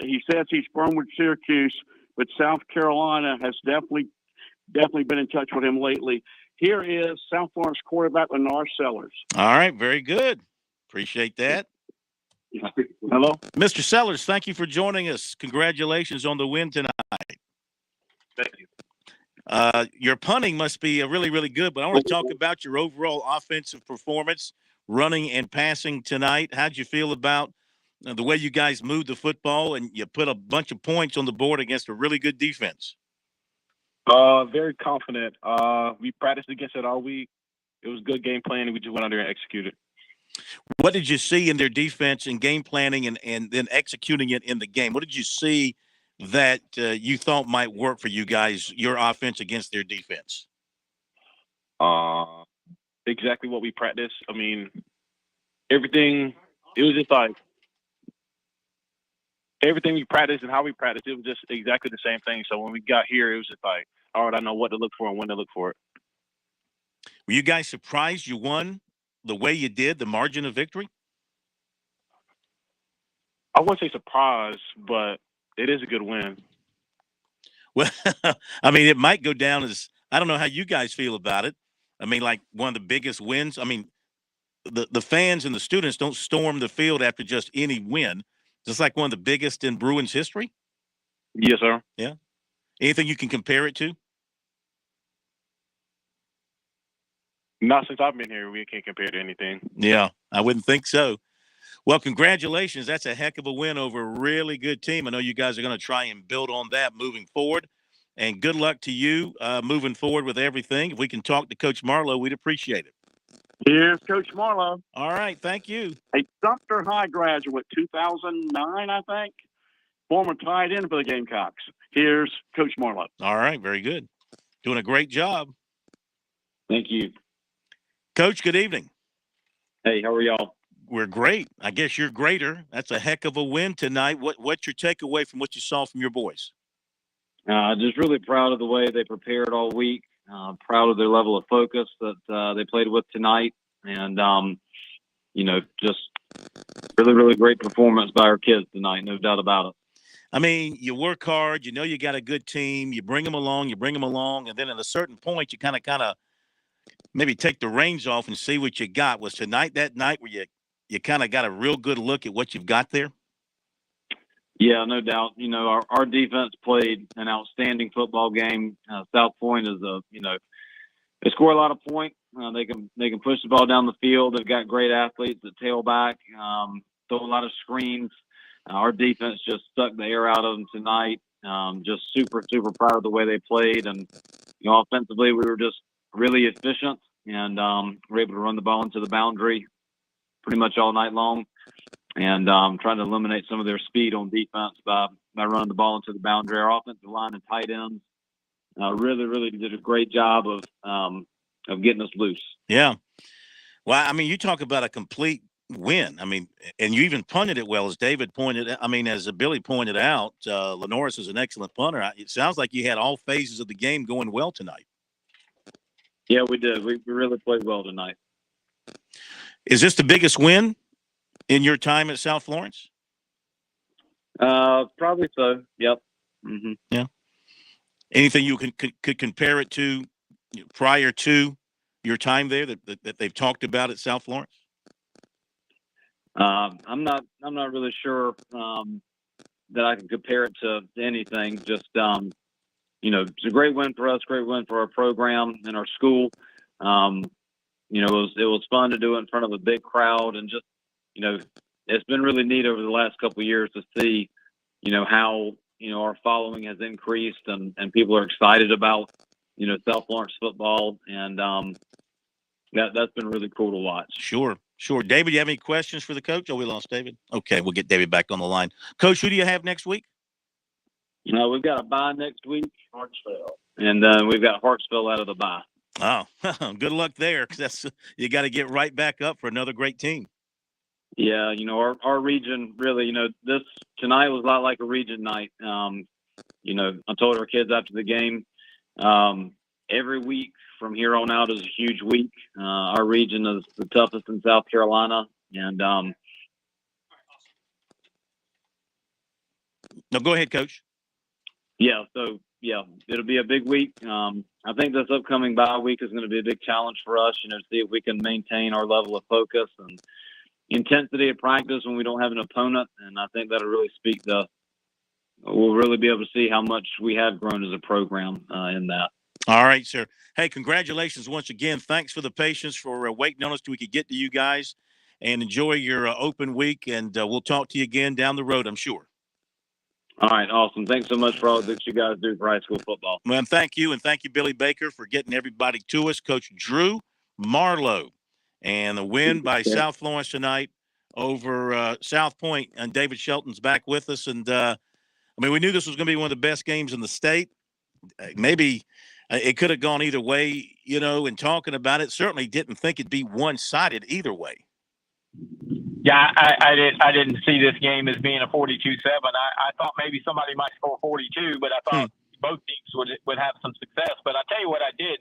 S1: He says he's firm with Syracuse, but South Carolina has definitely been in touch with him lately. Here is South Florence quarterback Lennar Sellers.
S10: All right, very good. Appreciate that.
S1: Hello?
S10: Mr. Sellers, thank you for joining us. Congratulations on the win tonight.
S2: Thank you.
S10: Your punting must be really, really good, but I want to talk about your overall offensive performance, running and passing tonight. How'd you feel about the way you guys moved the football and you put a bunch of points on the board against a really good defense?
S2: Very confident. We practiced against it all week. It was good game planning. We just went out there and executed.
S10: What did you see in their defense and game planning and then executing it in the game? What did you see that you thought might work for you guys, your offense against their defense?
S2: Exactly what we practiced. I mean, everything, it was just like everything we practiced and how we practiced, it was just exactly the same thing. So when we got here, it was just like, all right, I know what to look for and when to look for it.
S10: Were you guys surprised you won the way you did, the margin of victory?
S2: I wouldn't say surprised, but it is a good win.
S10: Well, I mean, it might go down as, I don't know how you guys feel about it. I mean, like one of the biggest wins. I mean, the fans and the students don't storm the field after just any win. Just like one of the biggest in Bruins history.
S2: Yes, sir.
S10: Yeah. Anything you can compare it to?
S2: Not since I've been here. We can't compare to anything.
S10: Yeah, I wouldn't think so. Well, congratulations. That's a heck of a win over a really good team. I know you guys are going to try and build on that moving forward. And good luck to you moving forward with everything. If we can talk to Coach Marlowe, we'd appreciate it.
S1: Here's Coach Marlowe.
S10: All right, thank you.
S1: A Sumter High graduate, 2009, I think. Former tight end for the Gamecocks. Here's Coach Marlowe.
S10: All right, very good. Doing a great job.
S2: Thank you.
S10: Coach, good evening.
S2: Hey, how are y'all?
S10: We're great. I guess you're greater. That's a heck of a win tonight. What's your takeaway from what you saw from your boys?
S4: Just really proud of the way they prepared all week. Proud of their level of focus that they played with tonight. And, just really, really great performance by our kids tonight. No doubt about it.
S10: I mean, you work hard. You know you got a good team. You bring them along. And then at a certain point, you kind of maybe take the reins off and see what you got. Was tonight that night where you kind of got a real good look at what you've got there?
S4: Yeah, no doubt. Our defense played an outstanding football game. South Point is they score a lot of points. They can push the ball down the field. They've got great athletes at tailback. Throw a lot of screens. Our defense just sucked the air out of them tonight. Just super, super proud of the way they played. And offensively, we were just really efficient and were able to run the ball into the boundary pretty much all night long. And trying to eliminate some of their speed on defense by running the ball into the boundary. Our offensive line and tight ends really, really did a great job of getting us loose.
S10: Yeah. Well, I mean, you talk about a complete win. I mean, and you even punted it well, as David pointed. As Billy pointed out, Lenoris is an excellent punter. It sounds like you had all phases of the game going well tonight.
S4: Yeah, we did. We really played well tonight.
S10: Is this the biggest win in your time at South Florence?
S4: Probably so. Yep. Mm-hmm.
S10: Yeah. Anything you could compare it to prior to your time there that they've talked about at South Florence?
S4: I'm not really sure that I can compare it to anything. Just it's a great win for us, great win for our program and our school. It was fun to do it in front of a big crowd, and just it's been really neat over the last couple of years to see how our following has increased, and people are excited about South Florence football, and that's been really cool to watch.
S10: Sure. David, you have any questions for the coach? Oh, we lost David. Okay, we'll get David back on the line. Coach, who do you have next week?
S4: We've got a bye next week, Hartsville, and we've got Hartsville out of the bye.
S10: Oh, good luck there, because you got to get right back up for another great team.
S4: Yeah, our region really, this tonight was a lot like a region night. I told our kids after the game, every week from here on out is a huge week. Our region is the toughest in South Carolina, and
S10: no, go ahead, Coach.
S4: Yeah, so it'll be a big week. I think this upcoming bye week is going to be a big challenge for us. To see if we can maintain our level of focus and intensity of practice when we don't have an opponent, and I think that'll really speak to. We'll really be able to see how much we have grown as a program in that.
S10: All right, sir. Hey, congratulations once again. Thanks for the patience for waiting on us till we could get to you guys, and enjoy your open week. And we'll talk to you again down the road, I'm sure.
S4: All right, awesome. Thanks so much for all that you guys do for high school football.
S10: Well, thank you, and thank you, Billy Baker, for getting everybody to us. Coach Drew Marlowe, and the win by South Florence tonight over South Point. And David Shelton's back with us. And, we knew this was going to be one of the best games in the state. Maybe it could have gone either way, in talking about it. Certainly didn't think it'd be one-sided either way.
S3: Yeah, I didn't see this game as being a 42-7. I thought maybe somebody might score 42, but I thought both teams would have some success. But I tell you what I did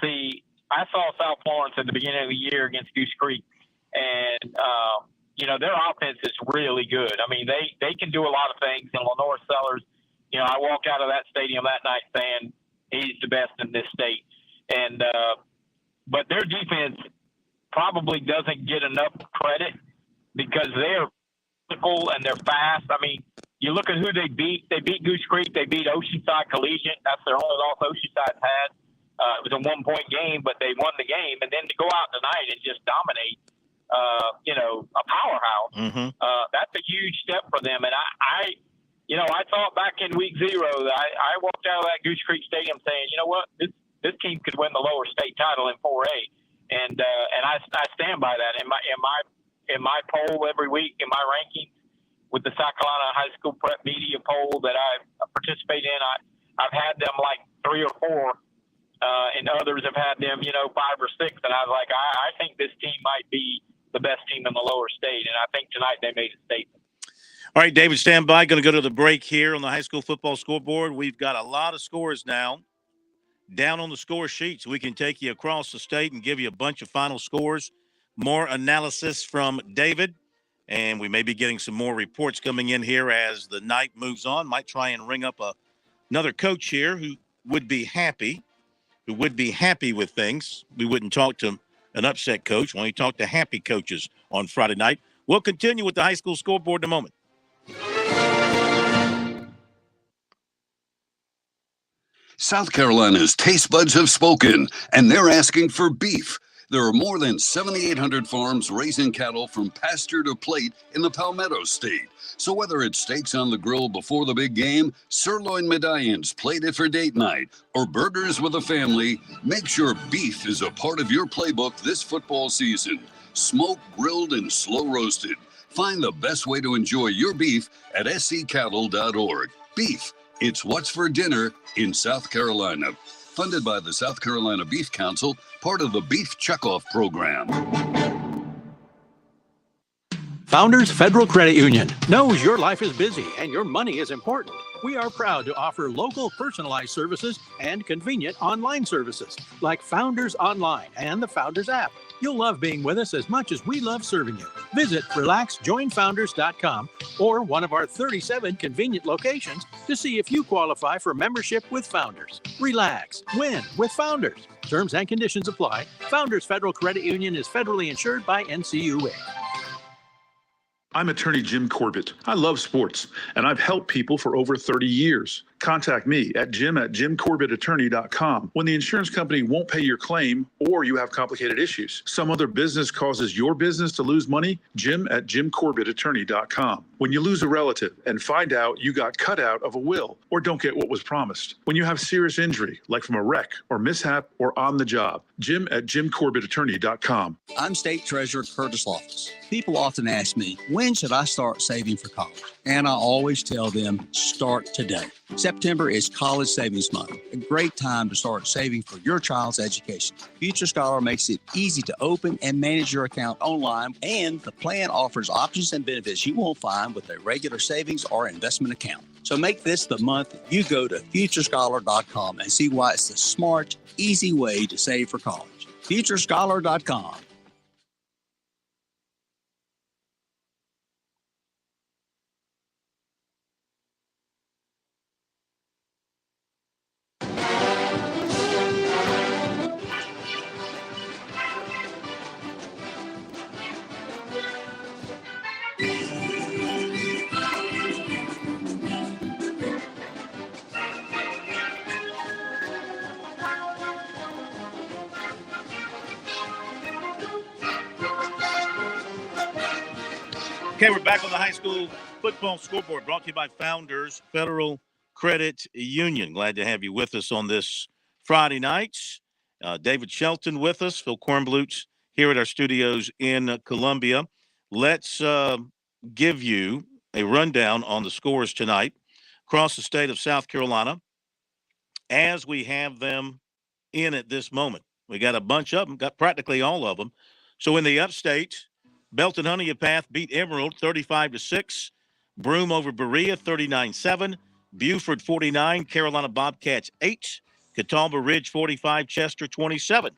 S3: see. I saw South Florence at the beginning of the year against Goose Creek, and their offense is really good. They can do a lot of things. And Lenore Sellers, I walked out of that stadium that night saying he's the best in this state. And but their defense probably doesn't get enough credit because they're physical and they're fast. You look at who they beat. They beat Goose Creek. They beat Oceanside Collegiate. That's their only loss Oceanside's had. It was a 1-point game, but they won the game. And then to go out tonight and just dominate, a powerhouse, that's a huge step for them. And I thought back in week 0 that I walked out of that Goose Creek Stadium saying, you know what, this team could win the lower state title in 4A. And I stand by that. In my poll every week, in my rankings with the South Carolina High School Prep Media poll that I participate in, I've had them like 3 or 4, and others have had them, 5 or 6. And I was like, I think this team might be the best team in the lower state. And I think tonight they made a statement.
S10: All right, David, stand by. Going to go to the break here on the high school football scoreboard. We've got a lot of scores now down on the score sheet, so we can take you across the state and give you a bunch of final scores. More analysis from David, and we may be getting some more reports coming in here as the night moves on. Might try and ring up another coach here who would be happy with things. We wouldn't talk to an upset coach. We only talk to happy coaches on Friday night. We'll continue with the high school scoreboard in a moment.
S9: South Carolina's taste buds have spoken, and they're asking for beef. There are more than 7,800 farms raising cattle from pasture to plate in the Palmetto State. So whether it's steaks on the grill before the big game, sirloin medallions plated for date night, or burgers with a family, make sure beef is a part of your playbook this football season. Smoked, grilled, and slow roasted. Find the best way to enjoy your beef at scattle.org. Beef, it's what's for dinner in South Carolina. Funded by the South Carolina Beef Council, part of the Beef Checkoff program.
S6: Founders Federal Credit Union knows your life is busy and your money is important. We are proud to offer local personalized services and convenient online services like Founders Online and the Founders app. You'll love being with us as much as we love serving you. Visit relaxjoinfounders.com or one of our 37 convenient locations to see if you qualify for membership with Founders. Relax, win with Founders. Terms and conditions apply. Founders Federal Credit Union is federally insured by NCUA.
S7: I'm attorney Jim Corbett. I love sports, and I've helped people for over 30 years. Contact me at jim@jimcorbettattorney.com when the insurance company won't pay your claim or you have complicated issues. Some other business causes your business to lose money, jim@jimcorbettattorney.com. When you lose a relative and find out you got cut out of a will or don't get what was promised. When you have serious injury, like from a wreck or mishap or on the job, jim@jimcorbettattorney.com.
S8: I'm State Treasurer Curtis Loftus. People often ask me, when should I start saving for college? And I always tell them, start today. September is College Savings Month, a great time to start saving for your child's education. Future Scholar makes it easy to open and manage your account online, and the plan offers options and benefits you won't find with a regular savings or investment account. So make this the month you go to futurescholar.com and see why it's the smart, easy way to save for college. futurescholar.com.
S10: Okay, we're back on the high school football scoreboard, brought to you by Founders Federal Credit Union. Glad to have you with us on this Friday night. David Shelton with us, Phil Kornbluth here at our studios in Columbia. Let's give you a rundown on the scores tonight across the state of South Carolina as we have them in at this moment. We got a bunch of them, got practically all of them. So in the upstate, Belton Honeypath beat Emerald 35-6. Broome over Berea 39-7. Buford 49. Carolina Bobcats 8. Catawba Ridge 45. Chester 27.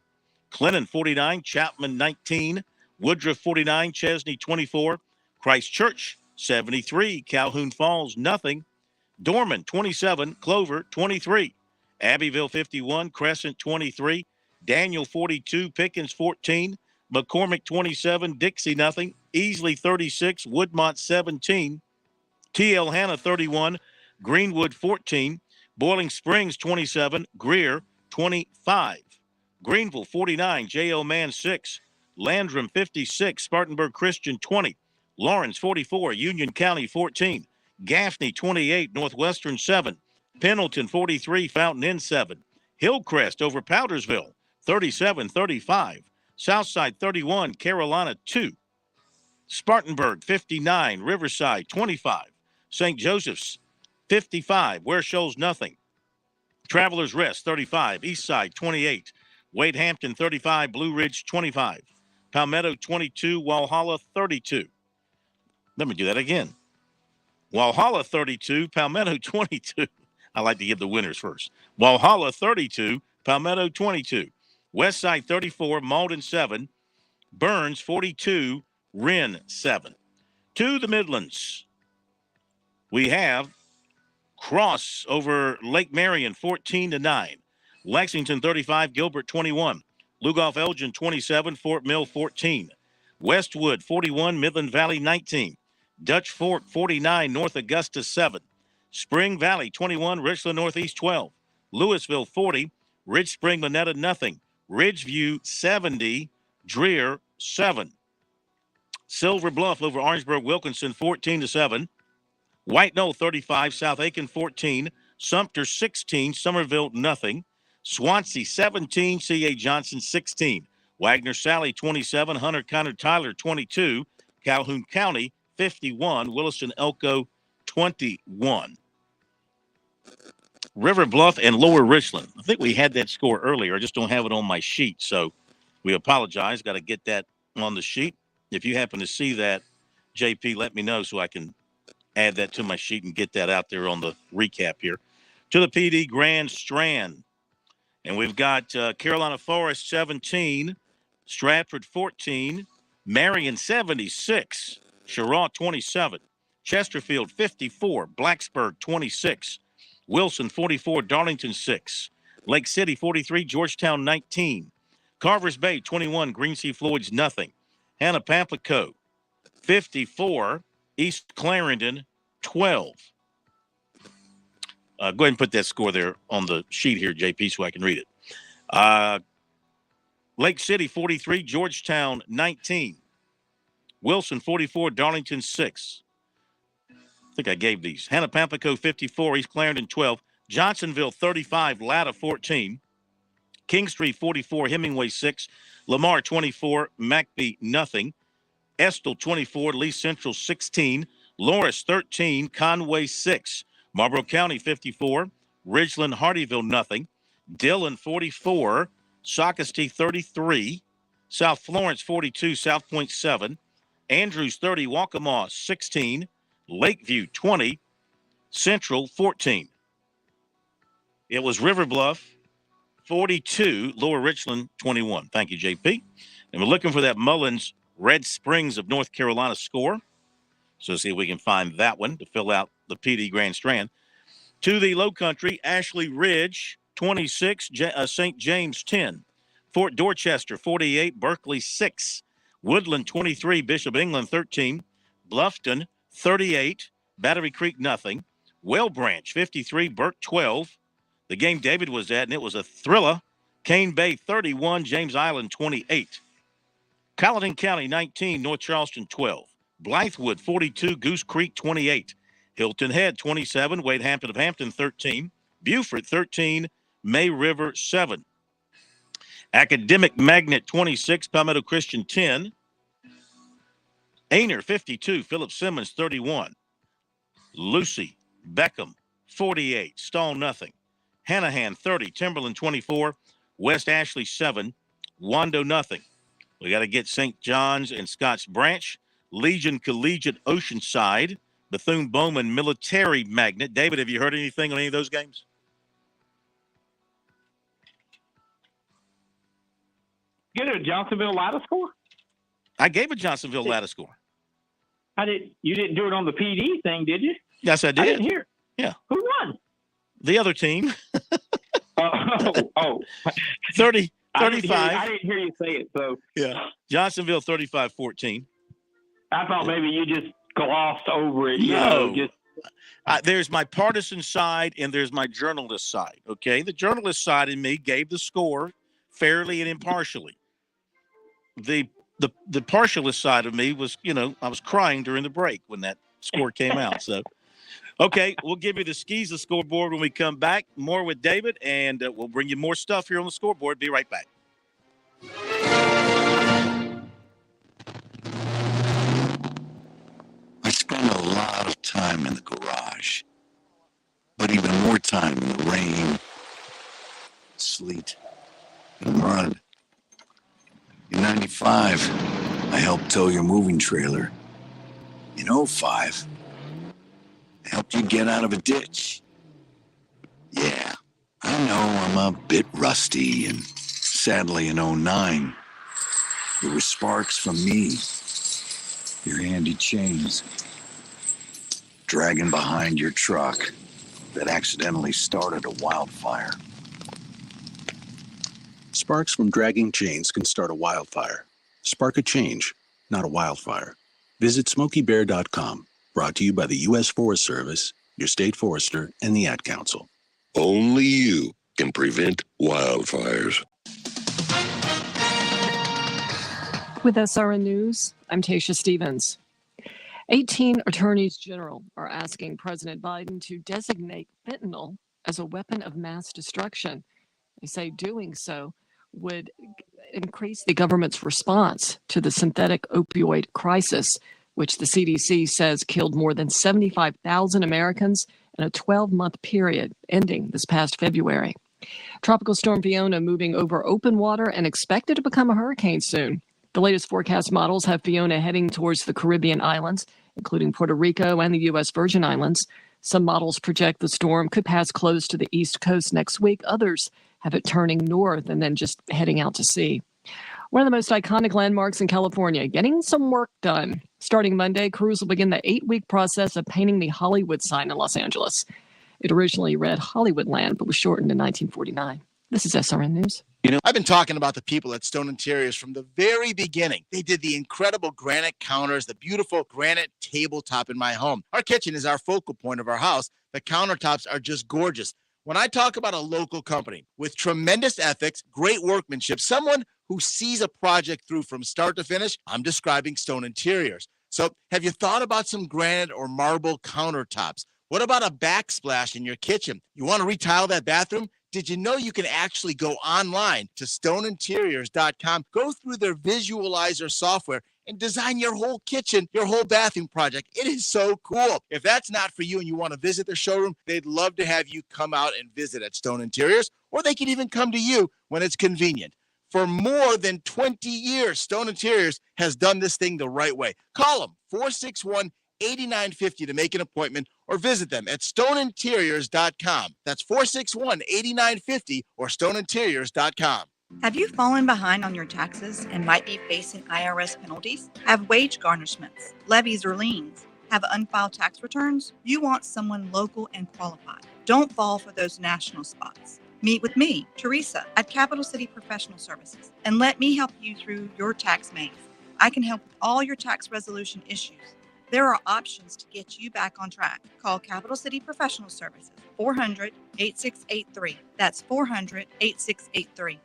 S10: Clinton 49. Chapman 19. Woodruff 49. Chesney 24. Christchurch 73. Calhoun Falls nothing. Dorman 27. Clover 23. Abbeville 51. Crescent 23. Daniel 42. Pickens 14. McCormick 27, Dixie nothing, Easley 36, Woodmont 17, T.L. Hanna 31, Greenwood 14, Boiling Springs 27, Greer 25, Greenville 49, J.O. Mann 6, Landrum 56, Spartanburg Christian 20, Lawrence 44, Union County 14, Gaffney 28, Northwestern 7, Pendleton 43, Fountain Inn 7, Hillcrest over Powdersville 37-35, Southside 31, Carolina 2. Spartanburg 59, Riverside 25. St. Joseph's 55, Ware Shoals nothing. Travelers Rest 35, Eastside 28. Wade Hampton 35, Blue Ridge 25. Palmetto 22, Walhalla 32. Let me do that again. Walhalla 32, Palmetto 22. I like to give the winners first. Walhalla 32, Palmetto 22. Westside 34, Malden 7, Burns 42, Wren 7. To the Midlands, we have Cross over Lake Marion 14-9, Lexington 35, Gilbert 21, Lugoff Elgin 27, Fort Mill 14, Westwood 41, Midland Valley 19, Dutch Fork 49, North Augusta 7, Spring Valley 21, Richland Northeast 12, Louisville 40, Ridge Spring Monetta nothing. Ridgeview 70, Dreer 7. Silver Bluff over Orangeburg Wilkinson 14-7. White Knoll 35, South Aiken 14, Sumter 16, Somerville nothing. Swansea 17, C.A. Johnson 16. Wagner Sally 27, Hunter Connor Tyler 22, Calhoun County 51, Williston Elko 21. River Bluff and Lower Richland. I think we had that score earlier. I just don't have it on my sheet, so we apologize. Got to get that on the sheet. If you happen to see that, JP, let me know so I can add that to my sheet and get that out there on the recap here. To the PD Grand Strand. And we've got Carolina Forest 17, Stratford 14, Marion 76, Sherraw 27, Chesterfield 54, Blacksburg 26, Wilson 44, Darlington 6, Lake City 43, Georgetown 19, Carvers Bay 21, Green Sea Floyd's nothing, Hannah Pamplico 54. East Clarendon 12. Go ahead and put that score there on the sheet here, JP, so I can read it. Lake City 43, Georgetown 19. Wilson 44, Darlington 6. I think I gave these. Hannah-Pamplico 54, East Clarendon 12. Johnsonville 35, Latta 14. Kingstree 44, Hemingway 6. Lamar 24, McBee nothing. Estill 24, Lee Central 16. Loris 13, Conway 6. Marlboro County 54, Ridgeland Hardyville nothing. Dillon 44, Socastee 33. South Florence 42, South Point 7. Andrews 30, Waccamaw 16. Lakeview 20, Central 14. It was River Bluff 42, Lower Richland 21. Thank you, JP. And we're looking for that Mullins Red Springs of North Carolina score. So see if we can find that one to fill out the PD Grand Strand. To the Low Country, Ashley Ridge 26, St. James 10. Fort Dorchester 48, Berkeley 6. Woodland 23, Bishop England 13. Bluffton 38, Battery Creek nothing. Well Branch 53, Burke 12. The game David was at, and it was a thriller. Cane Bay 31, James Island 28. Colleton County 19, North Charleston 12. Blythewood 42, Goose Creek 28. Hilton Head 27, Wade Hampton of Hampton 13. Beaufort 13, May River 7. Academic Magnet 26, Palmetto Christian 10. Ainer 52, Philip Simmons 31. Lucy Beckham 48, Stall nothing. Hanahan 30, Timberland 24. West Ashley 7, Wando nothing. We got to get St. John's and Scotts Branch. Legion Collegiate Oceanside. Bethune-Bowman Military Magnet. David, have you heard anything on any of those games?
S3: Get a Johnsonville Latta score?
S10: I gave a Johnsonville Latta score.
S3: You didn't do it on the PD thing, did you?
S10: Yes, I did.
S3: I didn't hear.
S10: Yeah.
S3: Who won?
S10: The other team.
S3: 30,
S10: 35.
S3: I didn't hear you say it, so.
S10: Yeah. Johnsonville 35-14.
S3: I thought maybe you just glossed over it.
S10: No. There's my partisan side and there's my journalist side, okay? The journalist side in me gave the score fairly and impartially. The partialist side of me was, I was crying during the break when that score came out. So, okay, we'll give you the Skeeza scoreboard when we come back. More with David, and we'll bring you more stuff here on the scoreboard. Be right back.
S12: I spend a lot of time in the garage, but even more time in the rain, sleet, and mud. In 95, I helped tow your moving trailer. In 05, I helped you get out of a ditch. Yeah, I know I'm a bit rusty, and sadly in 09, it was sparks from me, your handy chains, dragging behind your truck that accidentally started a wildfire.
S13: Sparks from dragging chains can start a wildfire. Spark a change, not a wildfire. Visit SmokeyBear.com. Brought to you by the U.S. Forest Service, your state forester, and the Ad Council.
S14: Only you can prevent wildfires.
S22: With SRN News, I'm Tasha Stevens. 18 attorneys general are asking President Biden to designate fentanyl as a weapon of mass destruction. They say doing so would increase the government's response to the synthetic opioid crisis, which the CDC says killed more than 75,000 Americans in a 12-month period ending this past February. Tropical Storm Fiona moving over open water and expected to become a hurricane soon. The latest forecast models have Fiona heading towards the Caribbean islands, including Puerto Rico and the U.S. Virgin Islands. Some models project the storm could pass close to the East Coast next week. Others have it turning north and then just heading out to sea. One of the most iconic landmarks in California, getting some work done. Starting Monday, crews will begin the 8-week process of painting the Hollywood sign in Los Angeles. It originally read Hollywoodland, but was shortened in 1949. This is SRN News.
S16: I've been talking about the people at Stone Interiors from the very beginning. They did the incredible granite counters, the beautiful granite tabletop in my home. Our kitchen is our focal point of our house. The countertops are just gorgeous. When I talk about a local company with tremendous ethics, great workmanship, someone who sees a project through from start to finish, I'm describing Stone Interiors. So have you thought about some granite or marble countertops? What about a backsplash in your kitchen? You want to retile that bathroom? Did you know you can actually go online to stoneinteriors.com, go through their visualizer software, and design your whole kitchen, your whole bathroom project? It is so cool. If that's not for you and you want to visit their showroom, they'd love to have you come out and visit at Stone Interiors, or they can even come to you when it's convenient. For more than 20 years, Stone Interiors has done this thing the right way. Call them, 461-8950 to make an appointment, or visit them at stoneinteriors.com. That's 461-8950 or stoneinteriors.com.
S17: Have you fallen behind on your taxes and might be facing IRS penalties? Have wage garnishments, levies, or liens? Have unfiled tax returns? You want someone local and qualified. Don't fall for those national spots. Meet with me, Teresa, at Capital City Professional Services, and let me help you through your tax maze. I can help with all your tax resolution issues. There are options to get you back on track. Call Capital City Professional Services, 400-8683. That's 400-8683.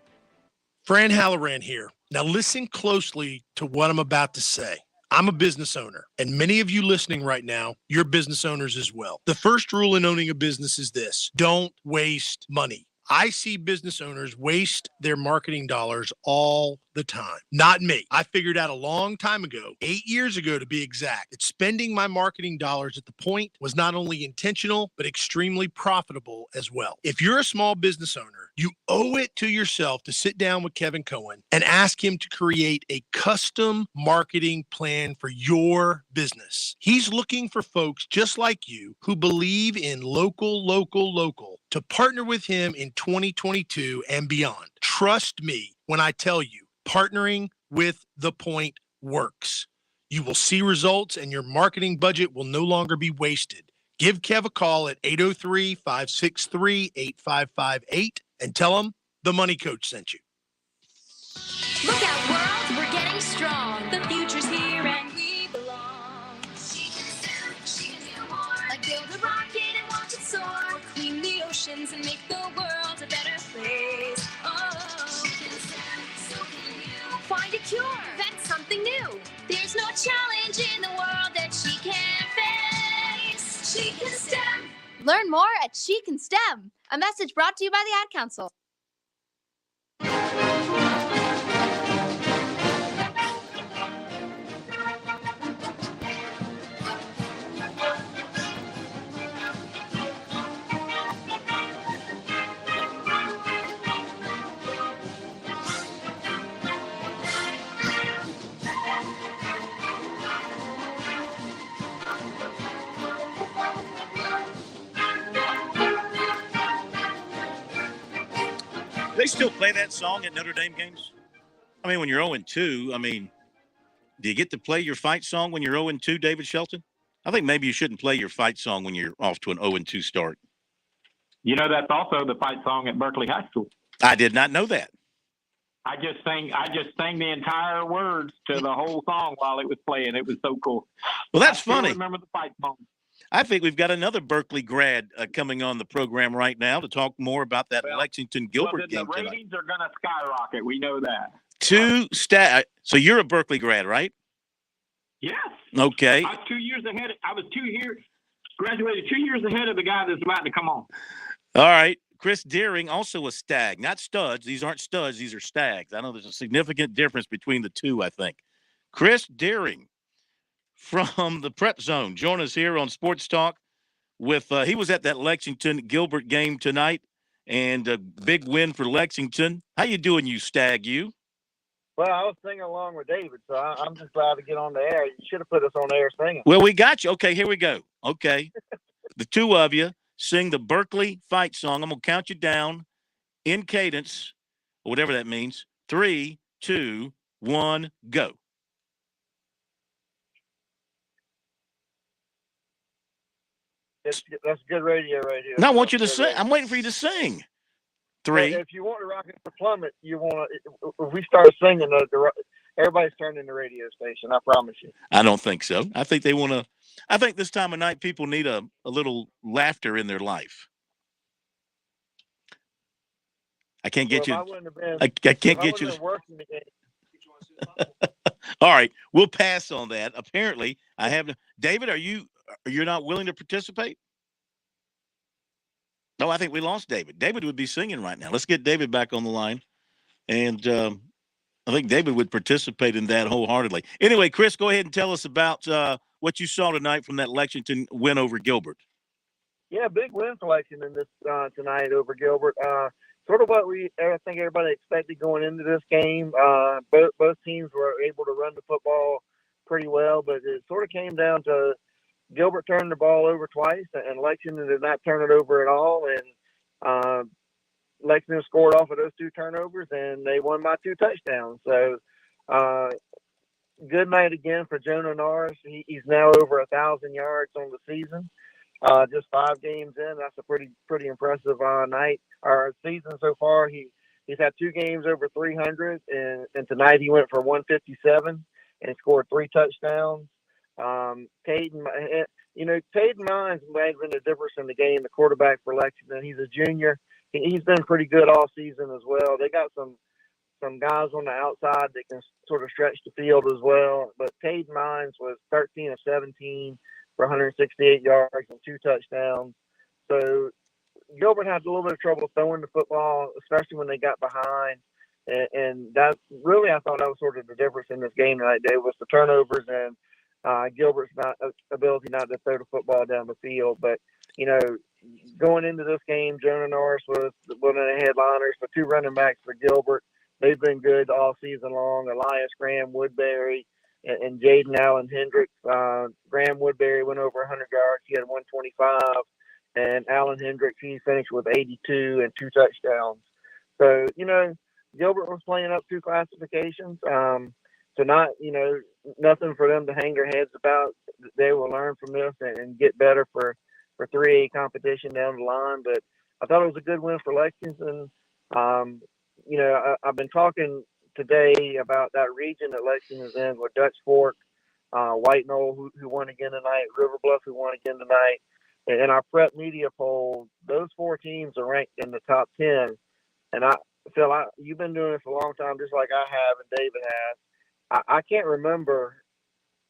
S19: Fran Halloran here. Now listen closely to what I'm about to say. I'm a business owner, and many of you listening right now, you're business owners as well. The first rule in owning a business is this: don't waste money. I see business owners waste their marketing dollars all the time. Not me. I figured out a long time ago, 8 years ago to be exact, that spending my marketing dollars at the point was not only intentional, but extremely profitable as well. If you're a small business owner, you owe it to yourself to sit down with Kevin Cohen and ask him to create a custom marketing plan for your business. He's looking for folks just like you who believe in local, to partner with him in 2022 and beyond. Trust me when I tell you, partnering with The Point works. You will see results and your marketing budget will no longer be wasted. Give Kev a call at 803-563-8558 and tell him the Money Coach sent you.
S20: Look out, world, we're getting strong. The future's here and we belong. Like build a rocket and watch it soar. Clean the oceans and make the world a better place. Oh, so can you find a cure, invent something new. There's no challenge in the world that she can't face. She can STEM.
S21: Learn more at She Can STEM. A message brought to you by the Ad Council.
S10: They still play that song at Notre Dame games? I mean, when you're 0-2, I mean, do you get to play your fight song when you're 0-2, David Shelton? I think maybe you shouldn't play your fight song when you're off to an 0-2 start.
S3: You know, that's also the fight song at Berkeley High School.
S10: I did not know that.
S3: I just sang the entire words to the whole song while it was playing. It was so cool.
S10: Well, that's
S3: I still
S10: funny.
S3: remember the fight song.
S10: I think we've got another Berkeley grad coming on the program right now to talk more about that Lexington-Gilbert game
S3: the
S10: tonight.
S3: ratings are going to skyrocket. We know that.
S10: So you're a Berkeley grad, right?
S3: Yes.
S10: Okay.
S3: I was 2 years ahead. Graduated 2 years ahead of the guy that's about to come on.
S10: All right. Chris Deering, also a Stag. Not studs. These aren't studs. These are Stags. I know there's a significant difference between the two, I think. Chris Deering from the Prep Zone. Join us here on Sports Talk with he was at that Lexington-Gilbert game tonight, and a big win for Lexington. How you doing, you Stag, you?
S23: Well, I was singing along with David, so I'm just glad to get on the air. You should have put us on the air singing.
S10: Well, we got you. Okay, here we go. Okay. The two of you sing the Berkeley fight song. I'm going to count you down in cadence, or whatever that means. 3, 2, 1, go.
S23: That's good radio right here.
S10: No, I want you to sing. I'm waiting for you to sing.
S2: 3.
S23: If you want to rock it to plummet, you want to. If we start singing, everybody's turning the radio station. I promise you.
S10: I don't think so. I think they want to. I think this time of night people need a little laughter in their life. I can't get you. I can't get you.
S23: Working the game.
S10: All right, we'll pass on that. Apparently, I have. David, you're not willing to participate? No, I think we lost David. David would be singing right now. Let's get David back on the line, and I think David would participate in that wholeheartedly. Anyway, Chris, go ahead and tell us about what you saw tonight from that Lexington win over Gilbert.
S23: Yeah, big win for Lexington this tonight over Gilbert. Sort of what I think everybody expected going into this game. Both teams were able to run the football pretty well, but it sort of came down to Gilbert turned the ball over twice, and Lexington did not turn it over at all. And Lexington scored off of those 2 turnovers, and they won by 2 touchdowns. So good night again for Jonah Norris. He's now over 1,000 yards on the season. Just 5 games in, that's a pretty impressive night. Our season so far, he's had 2 games over 300, and tonight he went for 157 and scored 3 touchdowns. Caden Mines made the difference in the game. The quarterback for Lexington, he's a junior. He's been pretty good all season as well. They got some guys on the outside that can sort of stretch the field as well. But Caden Mines was 13 of 17. For 168 yards and 2 touchdowns. So Gilbert had a little bit of trouble throwing the football, especially when they got behind. And that really, I thought that was sort of the difference in this game tonight, Dave, was the turnovers and Gilbert's ability not to throw the football down the field. But, going into this game, Jonah Norris was one of the headliners. The 2 running backs for Gilbert, they've been good all season long. Elias Graham Woodbury and Jaden Allen Hendricks. Graham Woodbury went over 100 yards. He had 125. And Allen Hendricks, he finished with 82 and 2 touchdowns. So, Gilbert was playing up 2 classifications. So nothing for them to hang their heads about. They will learn from this and get better for 3A competition down the line. But I thought it was a good win for Lexington. I've been talking today about that region that Lexington is in with Dutch Fork, White Knoll, who won again tonight, River Bluff, who won again tonight. And in our prep media poll, those 4 teams are ranked in the top 10. And Phil, you've been doing this a long time, just like I have and David has. I can't remember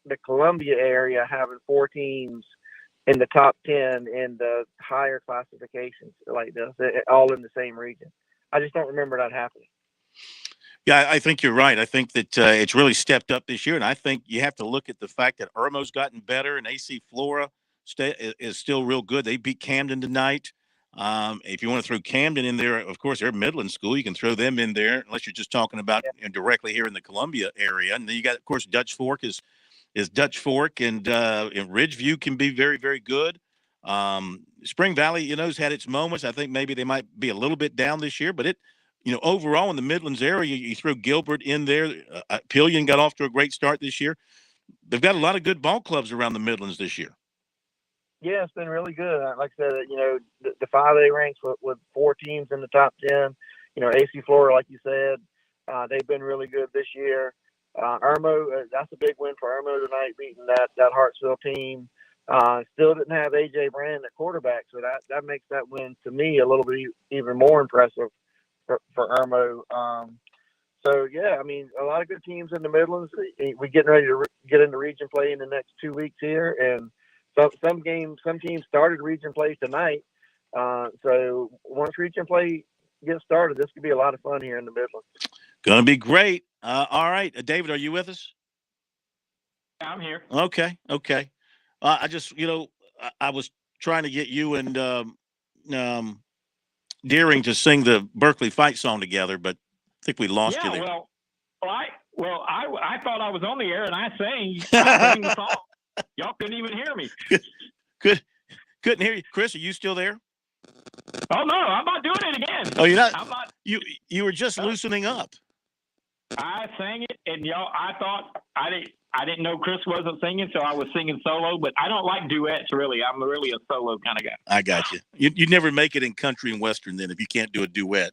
S23: the Columbia area having 4 teams in the top 10 in the higher classifications like this, all in the same region. I just don't remember that happening.
S10: Yeah, I think you're right. I think that it's really stepped up this year, and I think you have to look at the fact that Irmo's gotten better, and AC Flora is still real good. They beat Camden tonight. If you want to throw Camden in there, of course, they're a Midland school. You can throw them in there, unless you're just talking about directly here in the Columbia area. And then you got, of course, Dutch Fork is Dutch Fork, and Ridgeview can be very, very good. Spring Valley, has had its moments. I think maybe they might be a little bit down this year, but overall in the Midlands area, you throw Gilbert in there. Pillion got off to a great start this year. They've got a lot of good ball clubs around the Midlands this year.
S23: Yeah, it's been really good. Like I said, the 5A ranks with 4 teams in the top 10. AC Flora, like you said, they've been really good this year. Irmo, that's a big win for Irmo tonight, beating that Hartsville team. Still didn't have A.J. Brand at quarterback, so that makes that win, to me, a little bit even more impressive for Irmo. A lot of good teams in the Midlands. We're getting ready to get into region play in the next 2 weeks here, and some teams started region play tonight. So once region play gets started, this could be a lot of fun here in the Midlands.
S10: Going to be great. All right, David, are you with us?
S3: Yeah, I'm here.
S10: Okay. I just, I was trying to get you and Deering to sing the Berkeley Fight song together, but I think we lost you there.
S3: I thought I was on the air and I sang the song. Y'all couldn't even hear me.
S10: Couldn't hear you. Chris, are you still there?
S3: Oh no, I'm not doing it again.
S10: Oh, you're not. I'm not. You were just loosening up.
S3: I sang it, and I thought I didn't know Chris wasn't singing, so I was singing solo. But I don't like duets, really. I'm really a solo kind of guy.
S10: I got you. You'd never make it in country and western then if you can't do a duet.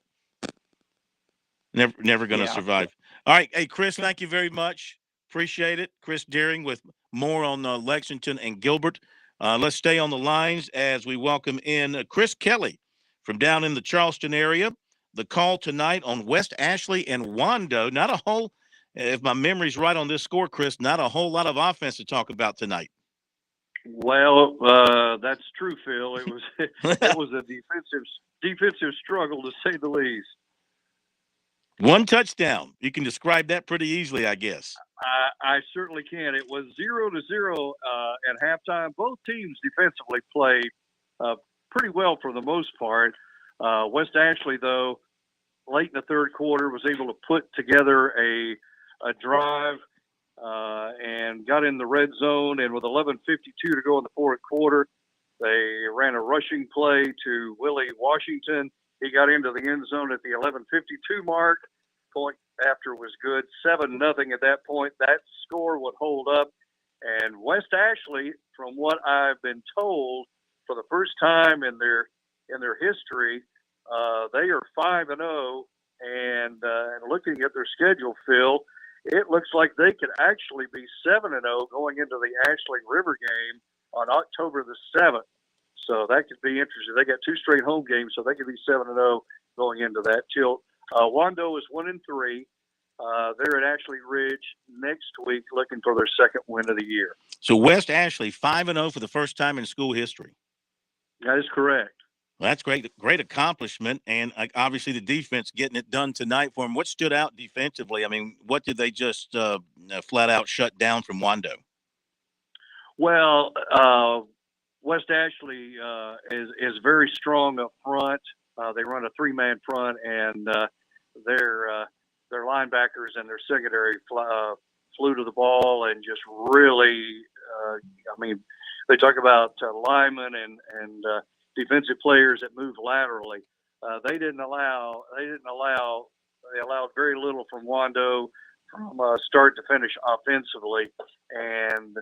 S10: Never going to survive. All right. Hey, Chris, thank you very much. Appreciate it. Chris Deering with more on Lexington and Gilbert. Let's stay on the lines as we welcome in Chris Kelly from down in the Charleston area. The call tonight on West Ashley and Wando. Not a whole, if my memory's right on this score, Chris, not a whole lot of offense to talk about tonight.
S5: Well, that's true, Phil. It was a defensive struggle, to say the least.
S10: One touchdown. You can describe that pretty easily, I guess.
S5: I certainly can. It was 0-0 at halftime. Both teams defensively played pretty well for the most part. West Ashley, though, late in the third quarter, was able to put together a drive and got in the red zone. And with 11:52 to go in the fourth quarter, they ran a rushing play to Willie Washington. He got into the end zone at the 11:52 mark. Point after was good, 7-0 at that point. That score would hold up. And West Ashley, from what I've been told, for the first time in their history, they are 5-0. And looking at their schedule, Phil, it looks like they could actually be 7-0 going into the Ashley River game on October the 7th. So that could be interesting. They got 2 straight home games, so they could be 7-0 going into that tilt. Wando is 1-3. They're at Ashley Ridge next week, looking for their second win of the year.
S10: So West Ashley 5-0 for the first time in school history.
S5: That is correct.
S10: Well, that's great accomplishment, and obviously the defense getting it done tonight for them. What stood out defensively? I mean, what did they just flat out shut down from Wando?
S5: Well, West Ashley is very strong up front. They run a 3-man front, and their linebackers and their secondary flew to the ball and just really. They talk about linemen and defensive players that move laterally. They allowed very little from Wando from start to finish offensively, and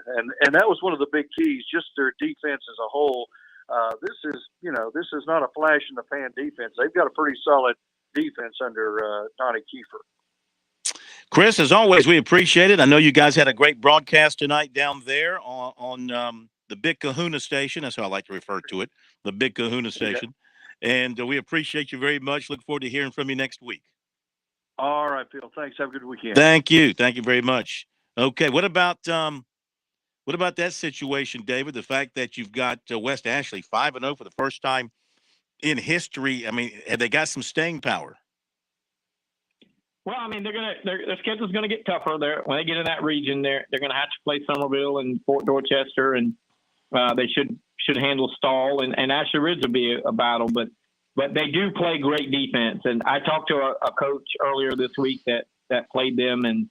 S5: that was one of the big keys. Just their defense as a whole. This is not a flash in the pan defense. They've got a pretty solid defense under Donnie Kiefer.
S10: Chris, as always, we appreciate it. I know you guys had a great broadcast tonight down there on the Big Kahuna Station. That's how I like to refer to it, the Big Kahuna Station. Yeah. And we appreciate you very much. Look forward to hearing from you next week.
S5: All right, Phil. Thanks. Have a good weekend.
S10: Thank you. Thank you very much. Okay, what about that situation, David? The fact that you've got West Ashley 5-0 for the first time in history. I mean, have they got some staying power?
S3: Well, I mean, their schedule's going to get tougher. When they get in that region, they're going to have to play Somerville and Fort Dorchester, and they should handle Stall, and Ashley Ridge will be a battle. But they do play great defense. And I talked to a coach earlier this week that played them, and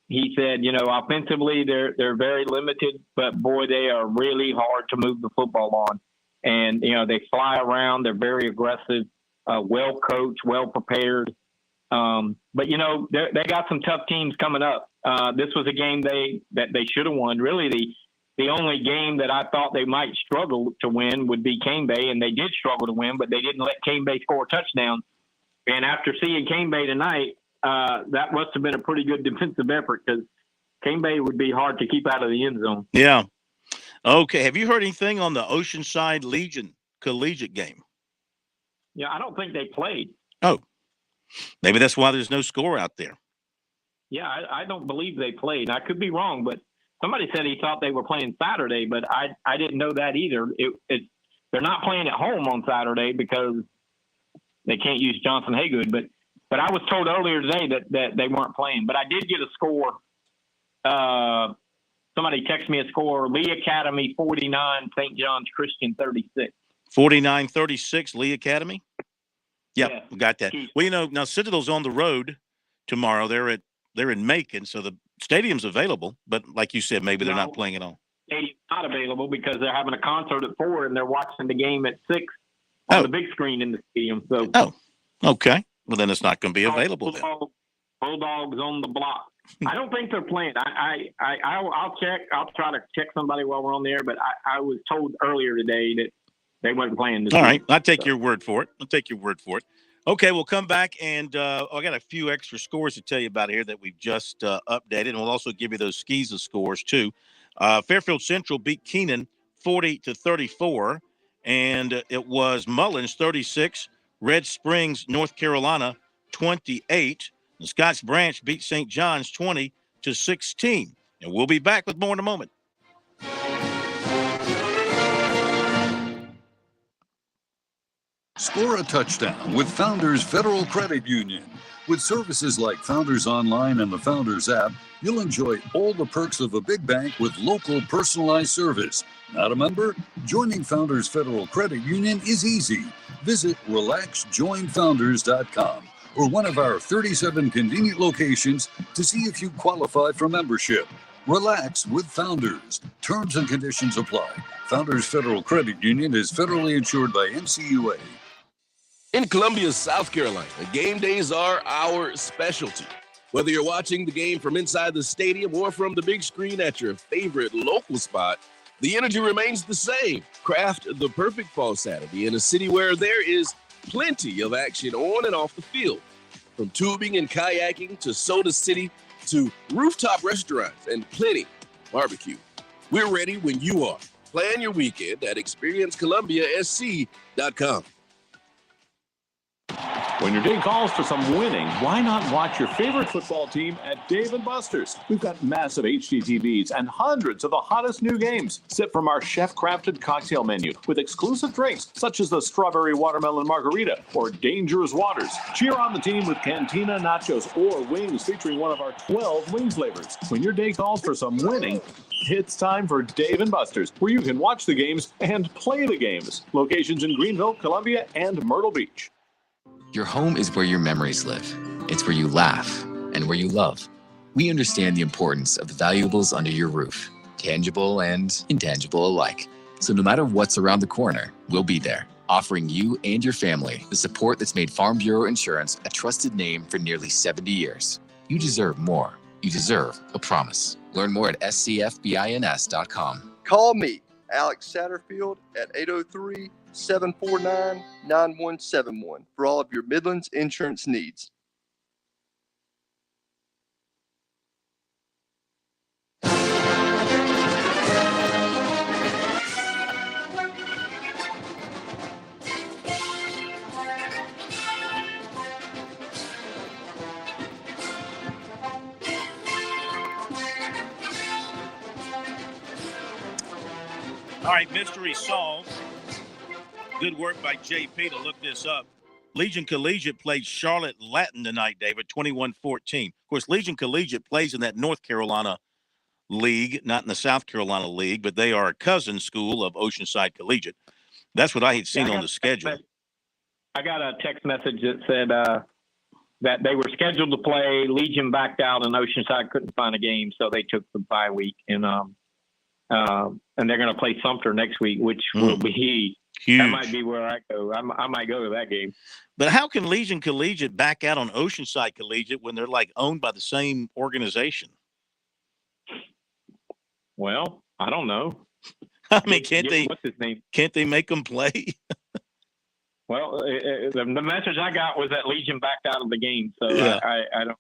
S3: he said, offensively they're very limited, but boy, they are really hard to move the football on. And they fly around. They're very aggressive, well coached, well prepared. But they got some tough teams coming up. This was a game that they should have won. Really, the only game that I thought they might struggle to win would be Cane Bay, and they did struggle to win, but they didn't let Cane Bay score a touchdown. And after seeing Cane Bay tonight, that must have been a pretty good defensive effort, because Cane Bay would be hard to keep out of the end zone.
S10: Yeah. Okay. Have you heard anything on the Oceanside Legion collegiate game?
S3: Yeah, I don't think they played.
S10: Oh, maybe that's why there's no score out there.
S3: Yeah, I don't believe they played. I could be wrong, but somebody said he thought they were playing Saturday, but I didn't know that either. They're not playing at home on Saturday because they can't use Johnson Haygood. But I was told earlier today that they weren't playing. But I did get a score. Somebody texted me a score: Lee Academy 49, St. John's Christian 36.
S10: 49-36, Lee Academy. Yep, yeah, we got that. Well, now Citadel's on the road tomorrow. They're in Macon, so the stadium's available. But like you said, maybe they're not playing at all.
S3: Stadium's not available because they're having a concert at 4 and they're watching the game at 6 on the big screen in the stadium. So.
S10: Oh, okay. Well, then it's not going to be available.
S3: Bulldogs on the block. I don't think they're playing. I'll check. I'll try to check somebody while we're on the air. But I was told earlier today that they weren't playing this
S10: All
S3: week.
S10: right. I'll take your word for it. Okay, we'll come back, and I got a few extra scores to tell you about here that we've just updated, and we'll also give you those Skeeza scores, too. Fairfield Central beat Keenan 40-34, and it was Mullins 36, Red Springs, North Carolina 28, and Scotts Branch beat St. John's 20-16. And we'll be back with more in a moment.
S9: Score a touchdown with Founders Federal Credit Union. With services like Founders Online and the Founders app, you'll enjoy all the perks of a big bank with local personalized service. Not a member? Joining Founders Federal Credit Union is easy. Visit relaxjoinfounders.com or one of our 37 convenient locations to see if you qualify for membership. Relax with Founders. Terms and conditions apply. Founders Federal Credit Union is federally insured by NCUA.
S11: In Columbia, South Carolina, game days are our specialty. Whether you're watching the game from inside the stadium or from the big screen at your favorite local spot, the energy remains the same. Craft the perfect fall Saturday in a city where there is plenty of action on and off the field. From tubing and kayaking to Soda City to rooftop restaurants and plenty barbecue. We're ready when you are. Plan your weekend at experiencecolumbiasc.com.
S15: When your day calls for some winning, why not watch your favorite football team at Dave & Buster's? We've got massive HD TVs and hundreds of the hottest new games. Sip from our chef-crafted cocktail menu with exclusive drinks such as the Strawberry Watermelon Margarita or Dangerous Waters. Cheer on the team with Cantina Nachos or wings featuring one of our 12 wing flavors. When your day calls for some winning, it's time for Dave & Buster's, where you can watch the games and play the games. Locations in Greenville, Columbia, and Myrtle Beach.
S18: Your home is where your memories live. It's where you laugh and where you love. We understand the importance of the valuables under your roof, tangible and intangible alike. So no matter what's around the corner, we'll be there, offering you and your family the support that's made Farm Bureau Insurance a trusted name for nearly 70 years. You deserve more. You deserve a promise. Learn more at scfbins.com.
S24: Call me, Alex Satterfield, at 803-749-9171 for all of your Midlands insurance needs.
S10: All right, mystery solved. Good work by JP to look this up. Legion Collegiate played Charlotte Latin tonight, David, 21-14. Of course, Legion Collegiate plays in that North Carolina league, not in the South Carolina league, but they are a cousin school of Oceanside Collegiate. That's what I had seen on the schedule.
S3: I got a text message that said that they were scheduled to play. Legion backed out, and Oceanside couldn't find a game, so they took the bye week. And they're going to play Sumter next week, which will be huge. That might be where I go. I might go to that game.
S10: But how can Legion Collegiate back out on Oceanside Collegiate when they're like owned by the same organization?
S3: Well, I don't know.
S10: I mean,
S3: What's his name?
S10: Can't they make them play?
S3: Well, the message I got was that Legion backed out of the game, so
S10: Yeah.
S3: I don't.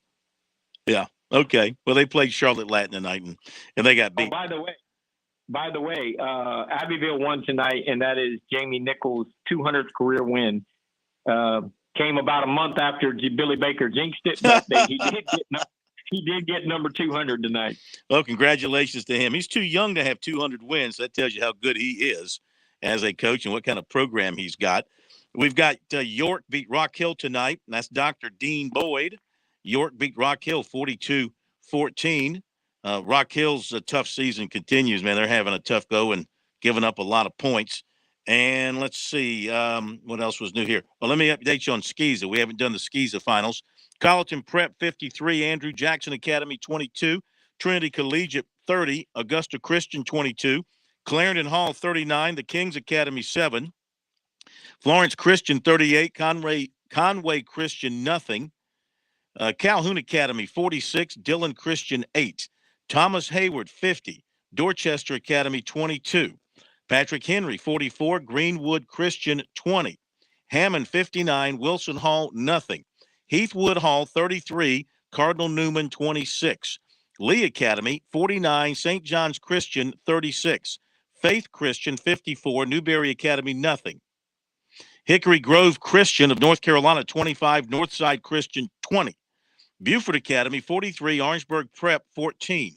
S10: Yeah. Okay. Well, they played Charlotte Latin tonight, and they got beat.
S3: Oh, by the way, Abbeville won tonight, and that is Jamie Nichols' 200th career win. Came about a month after Billy Baker jinxed it, but he did get number 200 tonight.
S10: Well, congratulations to him. He's too young to have 200 wins. That tells you how good he is as a coach and what kind of program he's got. We've got York beat Rock Hill tonight, and that's Dr. Dean Boyd. York beat Rock Hill 42-14. Rock Hill's tough season continues, man. They're having a tough go and giving up a lot of points. And let's see, what else was new here? Well, let me update you on Skeeza. We haven't done the Skeeza finals. Carleton Prep 53, Andrew Jackson Academy 22, Trinity Collegiate 30, Augusta Christian 22, Clarendon Hall 39, the Kings Academy 7, Florence Christian 38, Conway Christian nothing, Calhoun Academy 46, Dillon Christian 8, Thomas Hayward 50, Dorchester Academy 22, Patrick Henry 44, Greenwood Christian 20, Hammond 59, Wilson Hall nothing. Heathwood Hall 33, Cardinal Newman 26. Lee Academy 49, St. John's Christian 36. Faith Christian 54, Newberry Academy nothing. Hickory Grove Christian of North Carolina 25, Northside Christian 20. Buford Academy 43, Orangeburg Prep 14.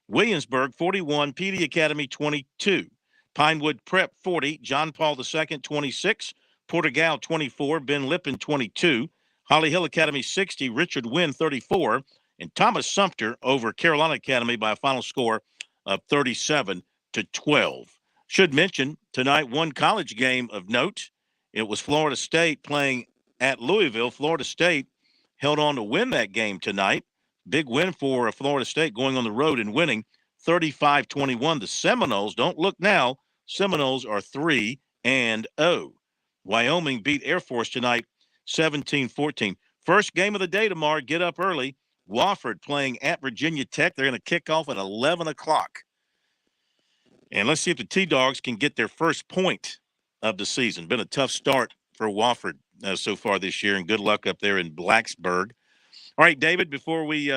S10: Williamsburg 41, PD Academy 22. Pinewood Prep 40, John Paul II 26. Portugal 24, Ben Lippen 22. Holly Hill Academy 60, Richard Wynn 34. And Thomas Sumter over Carolina Academy by a final score of 37-12. Should mention tonight one college game of note. It was Florida State playing at Louisville. Florida State held on to win that game tonight. Big win for Florida State going on the road and winning 35-21. The Seminoles, don't look now, Seminoles are 3-0. Wyoming beat Air Force tonight 17-14. First game of the day tomorrow, get up early. Wofford playing at Virginia Tech. They're going to kick off at 11 o'clock. And let's see if the T-Dogs can get their first point of the season. Been a tough start for Wofford so far this year, and good luck up there in Blacksburg. All right, David, before we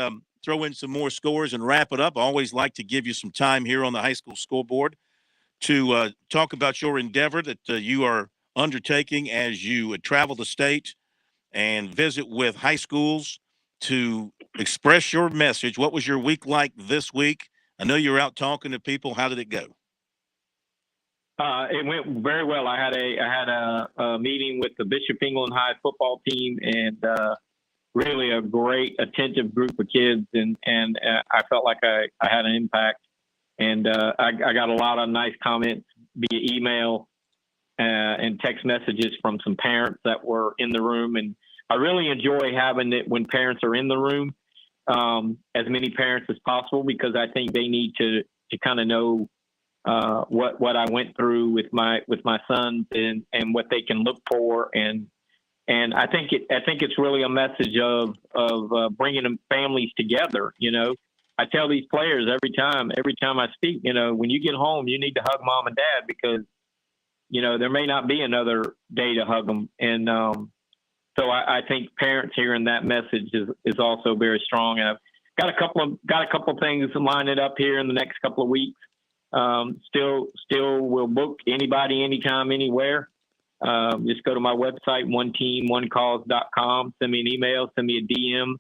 S10: throw in some more scores and wrap it up, I always like to give you some time here on the high school scoreboard to talk about your endeavor that you are undertaking as you travel the state and visit with high schools to express your message. What was your week like this week? I know you were out talking to people. How did it go?
S3: It went very well. I had a meeting with the Bishop England High football team, and really a great, attentive group of kids, and I felt like I had an impact. And I got a lot of nice comments via email and text messages from some parents that were in the room. And I really enjoy having it when parents are in the room, as many parents as possible, because I think they need to kind of know what I went through with my sons and what they can look for. And I think it's really a message of bringing them families together. You know, I tell these players every time I speak, you know, when you get home, you need to hug mom and dad, because, you know, there may not be another day to hug them. And so I think parents hearing that message is also very strong. And I've got a couple of things lining up here in the next couple of weeks. Still will book anybody, anytime, anywhere. Just go to my website, oneteamonecause.com. Send me an email, send me a DM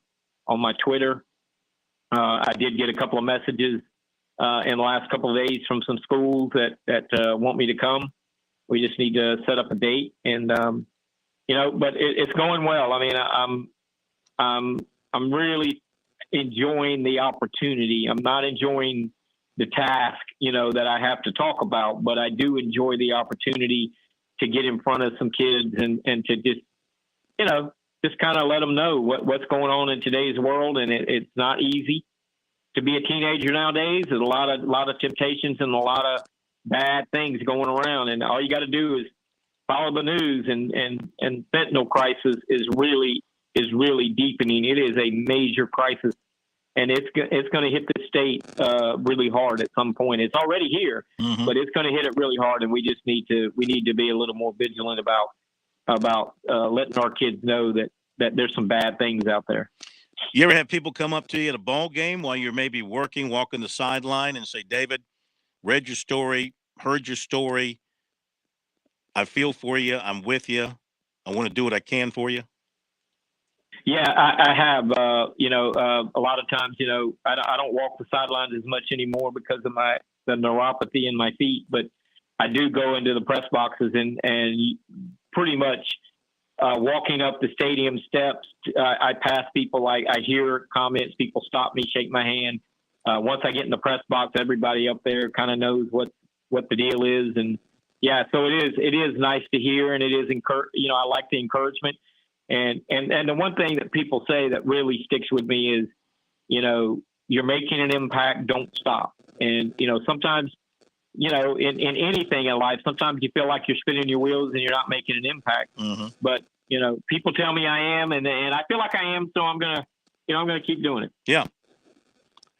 S3: on my Twitter. I did get a couple of messages in the last couple of days from some schools that want me to come. We just need to set up a date, and you know, but it's going well. I mean, I'm really enjoying the opportunity. I'm not enjoying the task, you know, that I have to talk about, but I do enjoy the opportunity to get in front of some kids and to just, you know, just kind of let them know what's going on in today's world. And it's not easy to be a teenager nowadays. There's a lot of temptations and a lot of bad things going around. And all you got to do is follow the news, and fentanyl crisis is really deepening. It is a major crisis, and it's going to hit the state really hard at some point. It's already here, but it's going to hit it really hard, and we need to be a little more vigilant about letting our kids know that there's some bad things out there.
S10: You ever have people come up to you at a ball game while you're maybe walking the sideline and say, David, read your story, heard your story, I feel for you, I'm with you, I want to do what I can for you?
S3: Yeah, I have. You know, a lot of times, you know, I don't walk the sidelines as much anymore because of the neuropathy in my feet, but I do go into the press boxes and pretty much walking up the stadium steps. I pass people. I hear comments. People stop me, shake my hand. Once I get in the press box, everybody up there kind of knows what the deal is. And yeah, so it is nice to hear, and it is you know, I like the encouragement. And the one thing that people say that really sticks with me is, you know, you're making an impact, don't stop. And, you know, sometimes, you know, in anything in life, sometimes you feel like you're spinning your wheels and you're not making an impact. But, you know, people tell me I am, and I feel like I am, so I'm going to keep doing it.
S10: Yeah.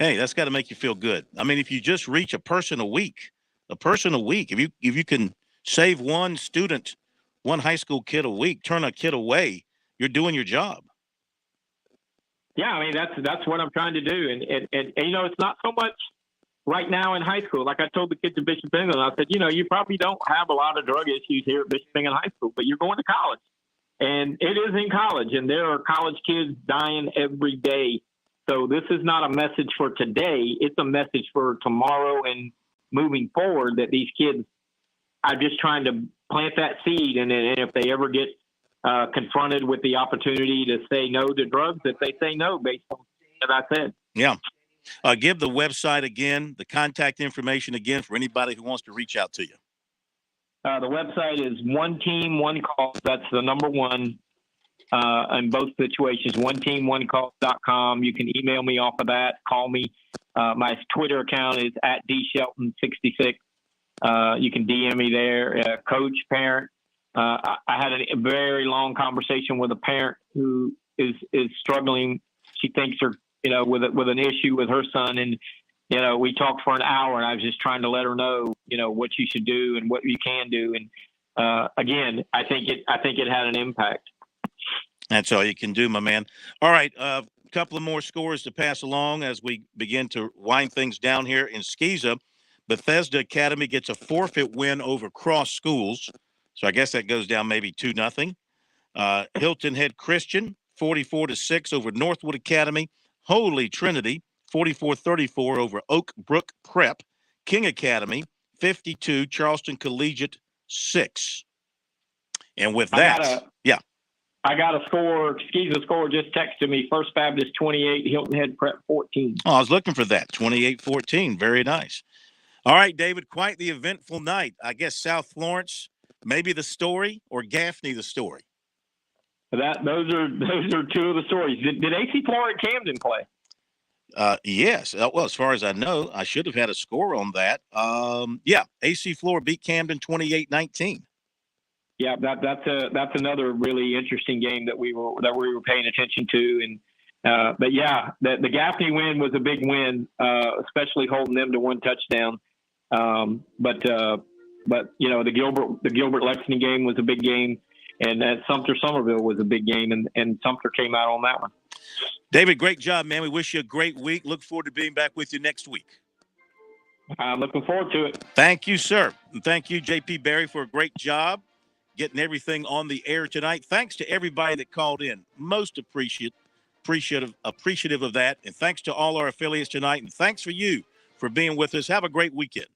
S10: Hey, that's got to make you feel good. I mean, if you just reach a person a week, if you can save one student one high school kid a week, turn a kid away, you're doing your job.
S3: Yeah, I mean, that's what I'm trying to do. And it's not so much right now in high school. Like I told the kids at Bishop England, I said, you probably don't have a lot of drug issues here at Bishop England High School, but you're going to college. And it is in college, and there are college kids dying every day. So this is not a message for today. It's a message for tomorrow and moving forward, that these kids are just trying to plant that seed. And if they ever get confronted with the opportunity to say no to drugs, that they say no based on what I said.
S10: Yeah. Give the website again, the contact information again for anybody who wants to reach out to you.
S3: The website is One Team, One Call. That's the number one in both situations, oneteamonecall.com. You can email me off of that. Call me. My Twitter account is @dshelton66. You can DM me there. Coach, parent. I had a very long conversation with a parent who is struggling. She thinks her, with an issue with her son, and we talked for an hour, and I was just trying to let her know, what you should do and what you can do. And again, I think it had an impact.
S10: That's all you can do, my man. All right, a couple of more scores to pass along as we begin to wind things down here in Skeeza. Bethesda Academy gets a forfeit win over Cross Schools, so I guess that goes down maybe 2-0. Hilton Head Christian 44-6 over Northwood Academy. Holy Trinity 44-34 over Oak Brook Prep. King Academy 52, Charleston Collegiate 6. And with that,
S3: I got a score. Skeeza score just texted me. First Baptist 28, Hilton Head Prep 14.
S10: Oh, I was looking for that. 28-14. Very nice. All right, David, quite the eventful night. I guess South Florence, maybe the story, or Gaffney the story?
S3: Those are two of the stories. Did AC Florence Camden play?
S10: Yes. Well, as far as I know, I should have had a score on that. AC Florence beat Camden 28-19.
S3: Yeah, that's another really interesting game that we were paying attention to. And but yeah, the Gaffney win was a big win, especially holding them to one touchdown. But the Gilbert Lexington game was a big game, and that Sumter Somerville was a big game, and Sumter came out on that one.
S10: David, great job, man. We wish you a great week. Look forward to being back with you next week.
S3: I'm looking forward to it.
S10: Thank you, sir. And thank you, JP Barry, for a great job getting everything on the air tonight. Thanks to everybody that called in. Most appreciative of that. And thanks to all our affiliates tonight. And thanks for you for being with us. Have a great weekend.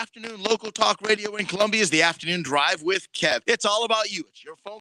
S16: Afternoon local talk radio in Columbia is the Afternoon Drive with Kev. It's all about you. It's your phone.